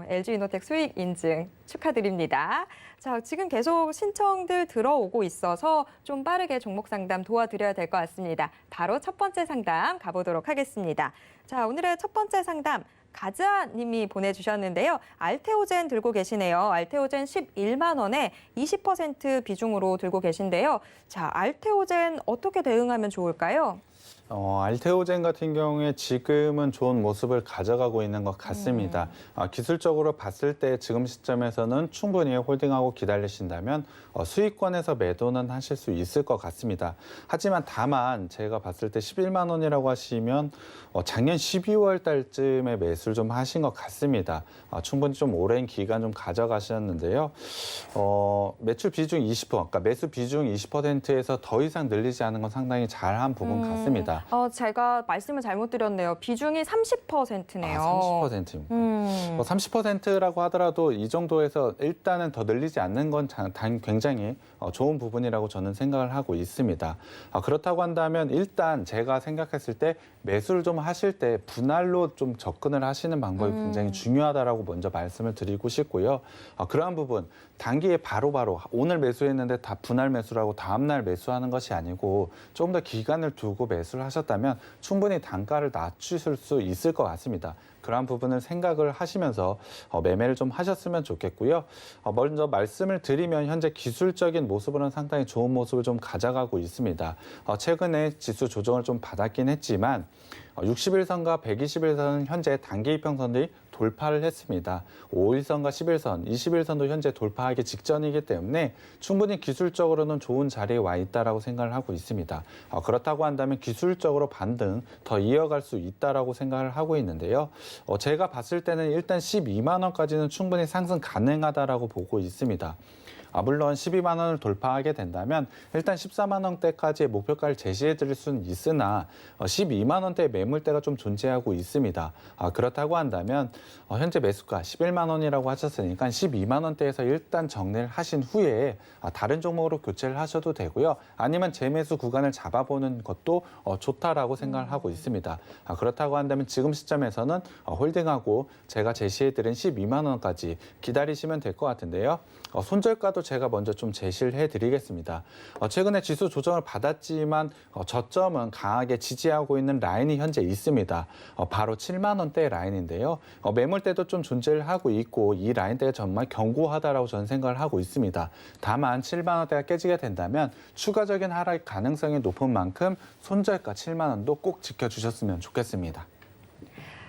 LG이노텍 수익 인증 축하드립니다. 자, 지금 계속 신청들 들어오고 있어서 좀 빠르게 종목 상담 도와드려야 될 것 같습니다. 바로 첫 번째 상담 가보도록 하겠습니다. 자, 오늘의 첫 번째 상담. 가즈아님이 보내주셨는데요. 알테오젠 들고 계시네요. 알테오젠 11만 원에 20% 비중으로 들고 계신데요. 자, 알테오젠 어떻게 대응하면 좋을까요? 알테오젠 같은 경우에 지금은 좋은 모습을 가져가고 있는 것 같습니다. 기술적으로 봤을 때 지금 시점에서는 충분히 홀딩하고 기다리신다면 수익권에서 매도는 하실 수 있을 것 같습니다. 하지만 다만 제가 봤을 때 11만 원이라고 하시면 작년 12월 달쯤에 매수를 좀 하신 것 같습니다. 충분히 좀 오랜 기간 좀 가져가셨는데요. 매출 비중 20%, 그러니까 매수 비중 20%에서 더 이상 늘리지 않은 건 상당히 잘한 부분 같습니다. 제가 말씀을 잘못 드렸네요. 비중이 30%네요. 30%입니다. 30%라고 하더라도 이 정도에서 일단은 더 늘리지 않는 건 굉장히 좋은 부분이라고 저는 생각을 하고 있습니다. 그렇다고 한다면 일단 제가 생각했을 때 매수를 좀 하실 때 분할로 좀 접근을 하시는 방법이 굉장히 중요하다라고 먼저 말씀을 드리고 싶고요. 그러한 부분 단기에 바로바로 오늘 매수했는데 다 분할 매수라고 다음날 매수하는 것이 아니고 조금 더 기간을 두고 매수를 하셨다면 충분히 단가를 낮추실 수 있을 것 같습니다. 그러한 부분을 생각을 하시면서 매매를 좀 하셨으면 좋겠고요. 먼저 말씀을 드리면 현재 기술적인 모습으로는 상당히 좋은 모습을 좀 가져가고 있습니다. 최근에 지수 조정을 좀 받았긴 했지만 60일선과 120일선은 현재 단기 이평선들이 돌파를 했습니다. 5일선과 11선, 21선도 현재 돌파하기 직전이기 때문에 충분히 기술적으로는 좋은 자리에 와 있다라고 생각을 하고 있습니다. 그렇다고 한다면 기술적으로 반등 더 이어갈 수 있다라고 생각을 하고 있는데요. 제가 봤을 때는 일단 12만 원까지는 충분히 상승 가능하다라고 보고 있습니다. 물론 12만 원을 돌파하게 된다면 일단 14만 원대까지의 목표가를 제시해 드릴 수는 있으나 12만 원대 매물대가 좀 존재하고 있습니다. 그렇다고 한다면 현재 매수가 11만 원이라고 하셨으니까 12만 원대에서 일단 정리를 하신 후에 다른 종목으로 교체를 하셔도 되고요. 아니면 재매수 구간을 잡아보는 것도 좋다라고 생각을 하고 있습니다. 그렇다고 한다면 지금 시점에서는 홀딩하고 제가 제시해드린 12만 원까지 기다리시면 될 것 같은데요. 손절가도 제가 먼저 좀 제시를 해드리겠습니다. 최근에 지수 조정을 받았지만 저점은 강하게 지지하고 있는 라인이 현재 있습니다. 바로 7만 원대 라인인데요. 매물대도 좀 존재를 하고 있고 이 라인대가 정말 견고하다라고 저는 생각을 하고 있습니다. 다만 7만 원대가 깨지게 된다면 추가적인 하락 가능성이 높은 만큼 손절가 7만 원도 꼭 지켜주셨으면 좋겠습니다.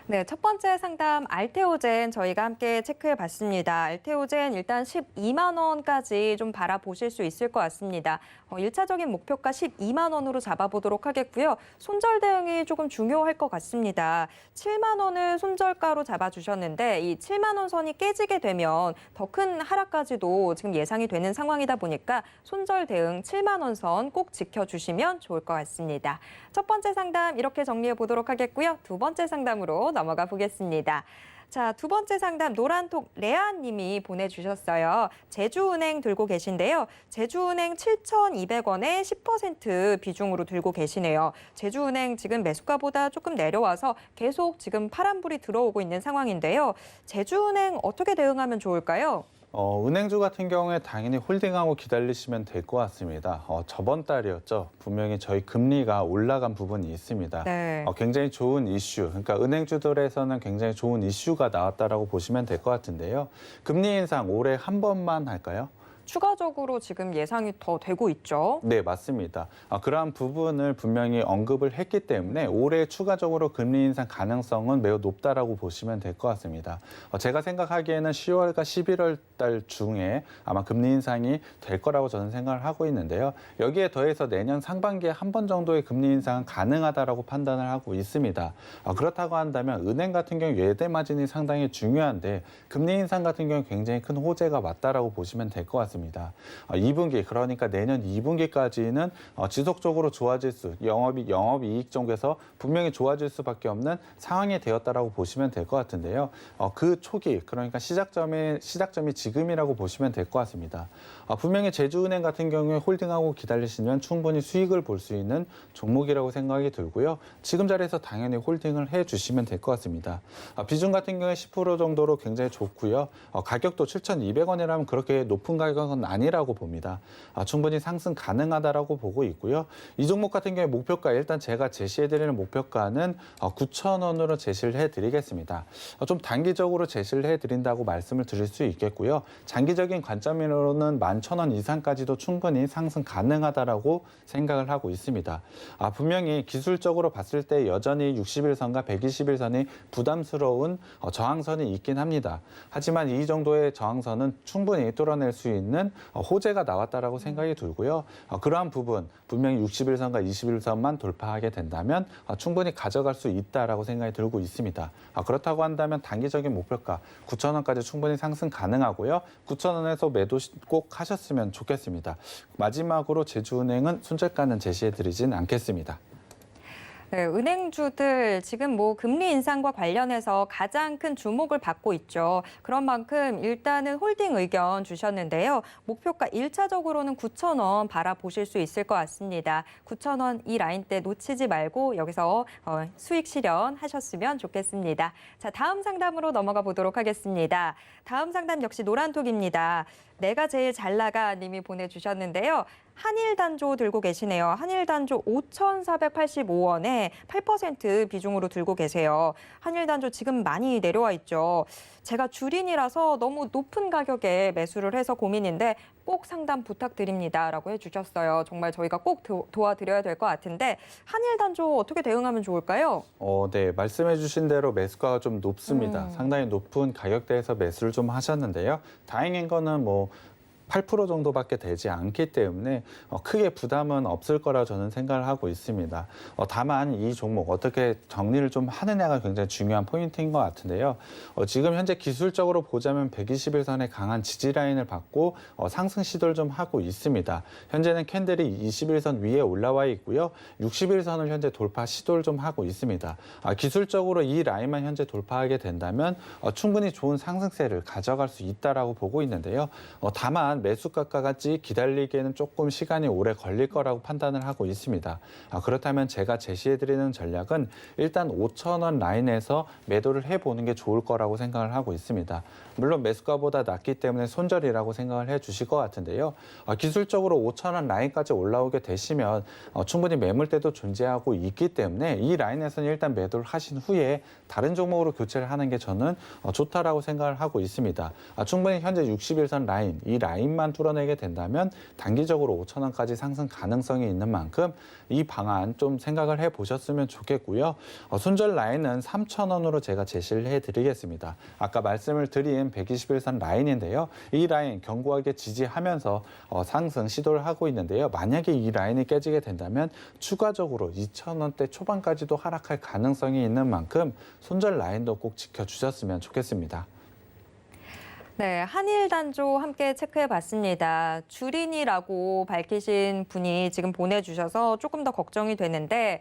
네, 첫 번째 상담 알테오젠 저희가 함께 체크해 봤습니다. 알테오젠 일단 12만 원까지 좀 바라보실 수 있을 것 같습니다. 1차적인 목표가 12만 원으로 잡아보도록 하겠고요. 손절 대응이 조금 중요할 것 같습니다. 7만 원을 손절가로 잡아주셨는데 이 7만 원 선이 깨지게 되면 더 큰 하락까지도 지금 예상이 되는 상황이다 보니까 손절 대응 7만 원 선 꼭 지켜주시면 좋을 것 같습니다. 첫 번째 상담 이렇게 정리해 보도록 하겠고요. 두 번째 상담으로 넘어가 보겠습니다. 자, 두 번째 상담 노란톡 레아님이 보내주셨어요. 제주은행 들고 계신데요. 제주은행 7,200원에 10% 비중으로 들고 계시네요. 제주은행 지금 매수가보다 조금 내려와서 계속 지금 파란불이 들어오고 있는 상황인데요. 제주은행 어떻게 대응하면 좋을까요? 은행주 같은 경우에 당연히 홀딩하고 기다리시면 될 것 같습니다. 저번 달이었죠. 분명히 저희 금리가 올라간 부분이 있습니다. 네. 굉장히 좋은 이슈, 그러니까 은행주들에서는 굉장히 좋은 이슈가 나왔다라고 보시면 될 것 같은데요. 금리 인상 올해 한 번만 할까요? 추가적으로 지금 예상이 더 되고 있죠. 네, 맞습니다. 그러한 부분을 분명히 언급을 했기 때문에 올해 추가적으로 금리 인상 가능성은 매우 높다라고 보시면 될 것 같습니다. 제가 생각하기에는 10월과 11월 달 중에 아마 금리 인상이 될 거라고 저는 생각을 하고 있는데요. 여기에 더해서 내년 상반기에 한 번 정도의 금리 인상은 가능하다라고 판단을 하고 있습니다. 그렇다고 한다면 은행 같은 경우 예대 마진이 상당히 중요한데 금리 인상 같은 경우 굉장히 큰 호재가 맞다라고 보시면 될 것 같습니다. 2분기 그러니까 내년 2분기까지는 지속적으로 좋아질 수 영업이익 정도에서 분명히 좋아질 수밖에 없는 상황이 되었다라고 보시면 될 것 같은데요. 그 초기 그러니까 시작점이 지금이라고 보시면 될 것 같습니다. 분명히 제주은행 같은 경우에 홀딩하고 기다리시면 충분히 수익을 볼 수 있는 종목이라고 생각이 들고요. 지금 자리에서 당연히 홀딩을 해주시면 될 것 같습니다. 비중 같은 경우에 10% 정도로 굉장히 좋고요. 가격도 7,200원이라면 그렇게 높은 가격은 아니라고 봅니다. 충분히 상승 가능하다라고 보고 있고요. 이 종목 같은 경우에 목표가 일단 제가 제시해드리는 목표가는 9,000원으로 제시를 해드리겠습니다. 좀 단기적으로 제시를 해드린다고 말씀을 드릴 수 있겠고요. 장기적인 관점으로는 11,000원 이상까지도 충분히 상승 가능하다라고 생각을 하고 있습니다. 분명히 기술적으로 봤을 때 여전히 60일선과 120일선이 부담스러운 저항선이 있긴 합니다. 하지만 이 정도의 저항선은 충분히 뚫어낼 수 있는 호재가 나왔다라고 생각이 들고요. 그러한 부분 분명히 60일선과 20일선만 돌파하게 된다면 충분히 가져갈 수 있다라고 생각이 들고 있습니다. 그렇다고 한다면 단기적인 목표가 9,000원까지 충분히 상승 가능하고요. 9,000원에서 매도 꼭 하셨으면 좋겠습니다. 마지막으로 제주은행은 손절가는 제시해드리진 않겠습니다. 네, 은행주들 지금 금리 인상과 관련해서 가장 큰 주목을 받고 있죠. 그런 만큼 일단은 홀딩 의견 주셨는데요. 목표가 1차적으로는 9,000원 바라보실 수 있을 것 같습니다. 9,000원 이 라인대 놓치지 말고 여기서 수익 실현하셨으면 좋겠습니다. 자, 다음 상담으로 넘어가 보도록 하겠습니다. 다음 상담 역시 노란톡입니다. 내가 제일 잘 나가 님이 보내주셨는데요. 한일단조 들고 계시네요. 한일단조 5,485원에 8% 비중으로 들고 계세요. 한일단조 지금 많이 내려와 있죠. 제가 주린이라서 너무 높은 가격에 매수를 해서 고민인데 꼭 상담 부탁드립니다라고 해주셨어요. 정말 저희가 꼭 도와드려야 될 것 같은데 한일단조 어떻게 대응하면 좋을까요? 네, 말씀해주신 대로 매수가가 좀 높습니다. 상당히 높은 가격대에서 매수를 좀 하셨는데요. 다행인 거는 8% 정도밖에 되지 않기 때문에 크게 부담은 없을 거라 저는 생각을 하고 있습니다. 다만 이 종목 어떻게 정리를 좀 하느냐가 굉장히 중요한 포인트인 것 같은데요. 지금 현재 기술적으로 보자면 121선의 강한 지지 라인을 받고 상승 시도를 좀 하고 있습니다. 현재는 캔들이 21선 위에 올라와 있고요. 61선을 현재 돌파 시도를 좀 하고 있습니다. 기술적으로 이 라인만 현재 돌파하게 된다면 충분히 좋은 상승세를 가져갈 수 있다라고 보고 있는데요. 다만 매수가까지 기다리기에는 조금 시간이 오래 걸릴 거라고 판단을 하고 있습니다. 그렇다면 제가 제시해드리는 전략은 일단 5,000원 라인에서 매도를 해보는 게 좋을 거라고 생각을 하고 있습니다. 물론 매수가보다 낮기 때문에 손절이라고 생각을 해주실 것 같은데요. 기술적으로 5,000원 라인까지 올라오게 되시면 충분히 매물대도 존재하고 있기 때문에 이 라인에서는 일단 매도를 하신 후에 다른 종목으로 교체를 하는 게 저는 좋다라고 생각을 하고 있습니다. 충분히 현재 61선 라인, 이 라인만 뚫어내게 된다면 단기적으로 5,000원까지 상승 가능성이 있는 만큼 이 방안 좀 생각을 해보셨으면 좋겠고요. 손절 라인은 3,000원으로 제가 제시를 해드리겠습니다. 아까 말씀을 드린 121선 라인인데요. 이 라인 견고하게 지지하면서 상승 시도를 하고 있는데요. 만약에 이 라인이 깨지게 된다면 추가적으로 2,000원대 초반까지도 하락할 가능성이 있는 만큼 손절 라인도 꼭 지켜주셨으면 좋겠습니다. 네, 한일 단조 함께 체크해 봤습니다. 주린이라고 밝히신 분이 지금 보내주셔서 조금 더 걱정이 되는데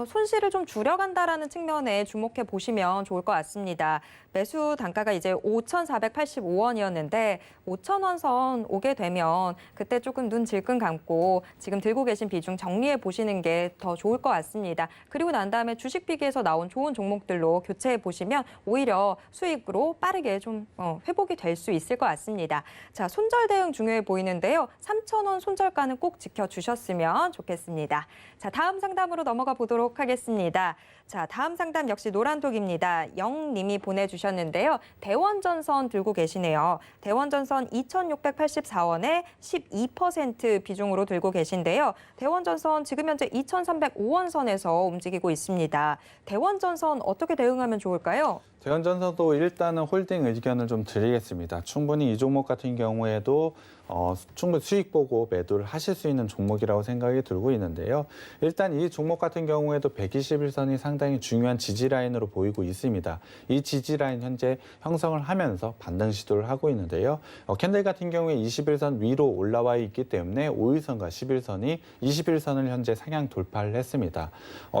손실을 좀 줄여간다라는 측면에 주목해 보시면 좋을 것 같습니다. 매수 단가가 이제 5,485원이었는데 5,000원 선 오게 되면 그때 조금 눈 질끈 감고 지금 들고 계신 비중 정리해 보시는 게 더 좋을 것 같습니다. 그리고 난 다음에 주식 비기에서 나온 좋은 종목들로 교체해 보시면 오히려 수익으로 빠르게 좀 회복이 될 수 있을 것 같습니다. 자, 손절 대응 중요해 보이는데요. 3,000원 손절가는 꼭 지켜주셨으면 좋겠습니다. 자, 다음 상담으로 넘어가 보도록 하겠습니다. 자, 다음 상담 역시 노란독입니다. 영님이 보내주셨는데요. 대원전선 들고 계시네요. 대원전선 2,684원에 12% 비중으로 들고 계신데요. 대원전선 지금 현재 2,305원 선에서 움직이고 있습니다. 대원전선 어떻게 대응하면 좋을까요? 대원전선도 일단은 홀딩 의견을 좀 드리겠습니다. 충분히 이 종목 같은 경우에도 충분히 수익 보고 매도를 하실 수 있는 종목이라고 생각이 들고 있는데요. 일단 이 종목 같은 경우에도 121선이 상당히 중요한 지지 라인으로 보이고 있습니다. 이 지지 라인 현재 형성을 하면서 반등 시도를 하고 있는데요. 캔들 같은 경우에 21선 위로 올라와 있기 때문에 5일선과 11선이 21선을 현재 상향 돌파를 했습니다.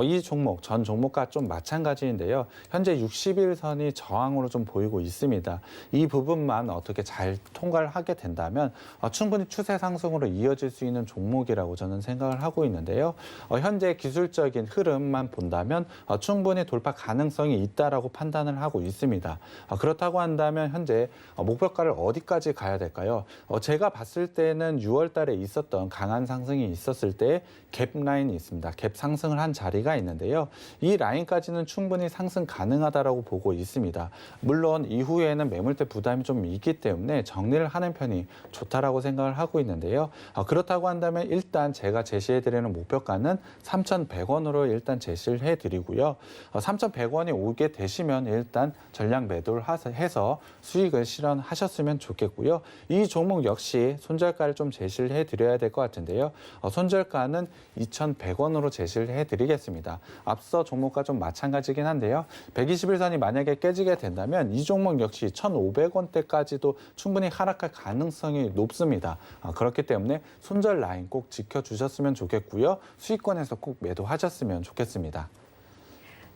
이 종목, 전 종목과 좀 마찬가지인데요. 현재 61선이 저항으로 좀 보이고 있습니다. 이 부분만 어떻게 잘 통과를 하게 된다면 충분히 추세 상승으로 이어질 수 있는 종목이라고 저는 생각을 하고 있는데요. 현재 기술적인 흐름만 본다면 충분히 돌파 가능성이 있다라고 판단을 하고 있습니다. 그렇다고 한다면 현재 목표가를 어디까지 가야 될까요? 제가 봤을 때는 6월 달에 있었던 강한 상승이 있었을 때 갭 라인이 있습니다. 갭 상승을 한 자리가 있는데요. 이 라인까지는 충분히 상승 가능하다라고 보고 있습니다. 물론 이후에는 매물대 부담이 좀 있기 때문에 정리를 하는 편이 좋다라고 생각을 하고 있는데요. 그렇다고 한다면 일단 제가 제시해드리는 목표가는 3,100원으로 일단 제시를 해드리고요. 3,100원이 오게 되시면 일단 전량 매도를 해서 수익을 실현하셨으면 좋겠고요. 이 종목 역시 손절가를 좀 제시를 해드려야 될 것 같은데요. 손절가는 2,100원으로 제시를 해드리겠습니다. 앞서 종목과 좀 마찬가지긴 한데요. 121선이 만약에 깨지게 된다면 이 종목 역시 1,500원대까지도 충분히 하락할 가능성이 높습니다. 그렇기 때문에 손절 라인 꼭 지켜주셨으면 좋겠고요. 수익권에서 꼭 매도하셨으면 좋겠습니다.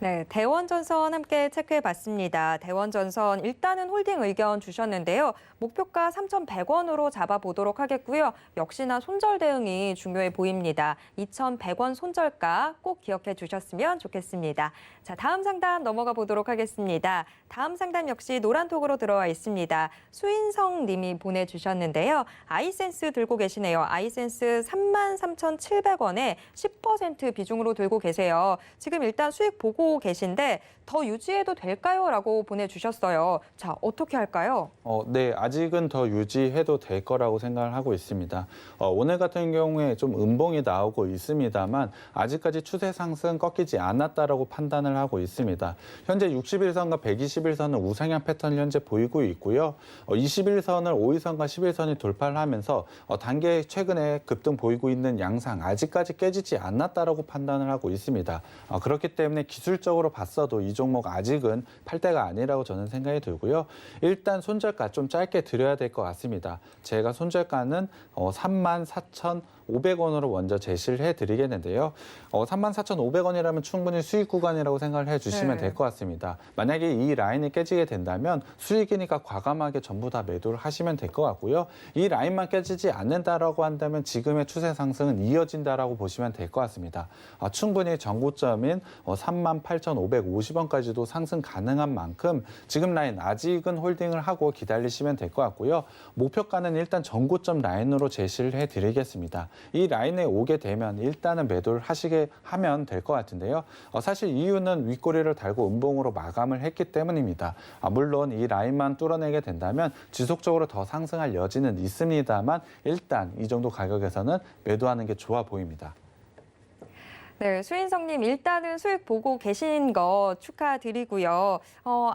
네, 대원전선 함께 체크해봤습니다. 대원전선 일단은 홀딩 의견 주셨는데요. 목표가 3,100원으로 잡아보도록 하겠고요. 역시나 손절 대응이 중요해 보입니다. 2,100원 손절가 꼭 기억해 주셨으면 좋겠습니다. 자, 다음 상담 넘어가 보도록 하겠습니다. 다음 상담 역시 노란톡으로 들어와 있습니다. 수인성 님이 보내주셨는데요. 아이센스 들고 계시네요. 아이센스 33,700원에 10% 비중으로 들고 계세요. 지금 일단 수익 보고 보고 계신데 더 유지해도 될까요? 라고 보내주셨어요. 자, 어떻게 할까요? 네, 아직은 더 유지해도 될 거라고 생각을 하고 있습니다. 오늘 같은 경우에 좀 음봉이 나오고 있습니다만 아직까지 추세 상승 꺾이지 않았다라고 판단을 하고 있습니다. 현재 60일선과 120일선은 우상향 패턴을 현재 보이고 있고요. 21선을 5일선과 11선이 돌파를 하면서 단계 최근에 급등 보이고 있는 양상 아직까지 깨지지 않았다라고 판단을 하고 있습니다. 그렇기 때문에 기술적으로 봤어도 이 종목 아직은 팔 때가 아니라고 저는 생각이 들고요. 일단 손절가 좀 짧게 드려야 될 것 같습니다. 제가 손절가는 34,500원으로 먼저 제시를 해드리겠는데요. 34,500원이라면 충분히 수익 구간이라고 생각을 해주시면 될 것 같습니다. 만약에 이 라인이 깨지게 된다면 수익이니까 과감하게 전부 다 매도를 하시면 될 것 같고요. 이 라인만 깨지지 않는다라고 한다면 지금의 추세 상승은 이어진다라고 보시면 될 것 같습니다. 충분히 전고점인 38,550원까지도 상승 가능한 만큼 지금 라인 아직은 홀딩을 하고 기다리시면 될 것 같고요. 목표가는 일단 전고점 라인으로 제시를 해드리겠습니다. 이 라인에 오게 되면 일단은 매도를 하시게 하면 될 것 같은데요. 사실 이유는 윗꼬리를 달고 음봉으로 마감을 했기 때문입니다. 물론 이 라인만 뚫어내게 된다면 지속적으로 더 상승할 여지는 있습니다만 일단 이 정도 가격에서는 매도하는 게 좋아 보입니다. 네, 수인성님 일단은 수익 보고 계신 거 축하드리고요.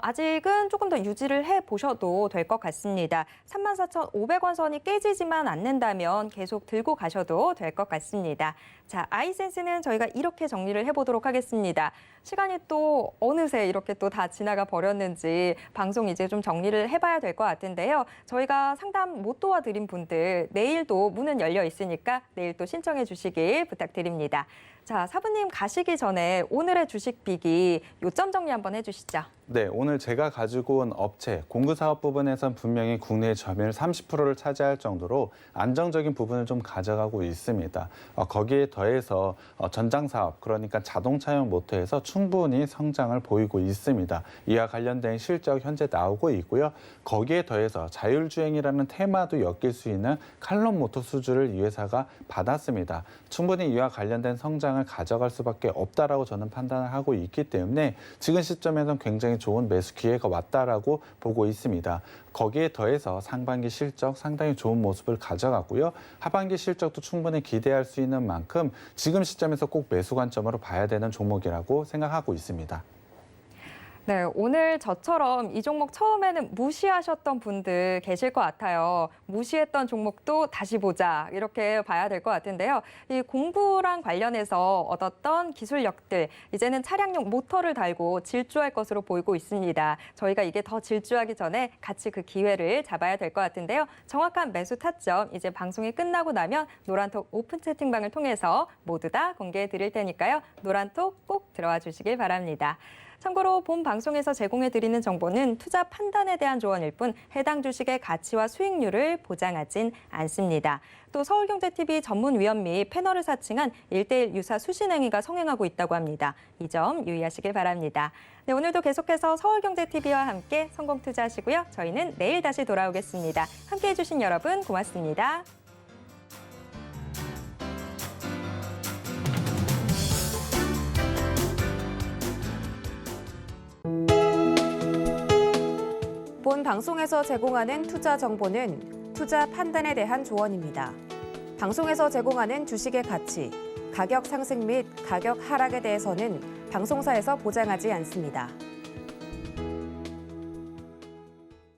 아직은 조금 더 유지를 해보셔도 될 것 같습니다. 34,500원 선이 깨지지만 않는다면 계속 들고 가셔도 될 것 같습니다. 자, 아이센스는 저희가 이렇게 정리를 해보도록 하겠습니다. 시간이 또 어느새 이렇게 또 다 지나가 버렸는지 방송 이제 좀 정리를 해봐야 될 것 같은데요. 저희가 상담 못 도와드린 분들 내일도 문은 열려 있으니까 내일 또 신청해 주시길 부탁드립니다. 자, 사부님 가시기 전에 오늘의 주식 비기 요점 정리 한번 해주시죠. 네, 오늘 제가 가지고 온 업체, 공구 사업 부분에선 분명히 국내의 점유율 30%를 차지할 정도로 안정적인 부분을 좀 가져가고 있습니다. 거기에 더해서 전장 사업, 그러니까 자동차용 모터에서 충분히 성장을 보이고 있습니다. 이와 관련된 실적 현재 나오고 있고요. 거기에 더해서 자율주행이라는 테마도 엮일 수 있는 칼럼 모터 수주를 이 회사가 받았습니다. 충분히 이와 관련된 성장을 가져갈 수밖에 없다라고 저는 판단을 하고 있기 때문에 지금 시점에서는 굉장히 좋은 매수 기회가 왔다라고 보고 있습니다. 거기에 더해서 상반기 실적 상당히 좋은 모습을 가져갔고요. 하반기 실적도 충분히 기대할 수 있는 만큼 지금 시점에서 꼭 매수 관점으로 봐야 되는 종목이라고 생각하고 있습니다. 네, 오늘 저처럼 이 종목 처음에는 무시하셨던 분들 계실 것 같아요. 무시했던 종목도 다시 보자 이렇게 봐야 될 것 같은데요. 이 공구랑 관련해서 얻었던 기술력들 이제는 차량용 모터를 달고 질주할 것으로 보이고 있습니다. 저희가 이게 더 질주하기 전에 같이 그 기회를 잡아야 될 것 같은데요. 정확한 매수 타점 이제 방송이 끝나고 나면 노란톡 오픈 채팅방을 통해서 모두 다 공개해 드릴 테니까요. 노란톡 꼭 들어와 주시길 바랍니다. 참고로 본 방송에서 제공해드리는 정보는 투자 판단에 대한 조언일 뿐 해당 주식의 가치와 수익률을 보장하진 않습니다. 또 서울경제TV 전문위원 및 패널을 사칭한 1:1 유사 수신행위가 성행하고 있다고 합니다. 이 점 유의하시길 바랍니다. 네, 오늘도 계속해서 서울경제TV와 함께 성공 투자하시고요. 저희는 내일 다시 돌아오겠습니다. 함께해 주신 여러분 고맙습니다. 본 방송에서 제공하는 투자 정보는 투자 판단에 대한 조언입니다. 방송에서 제공하는 주식의 가치, 가격 상승 및 가격 하락에 대해서는 방송사에서 보장하지 않습니다.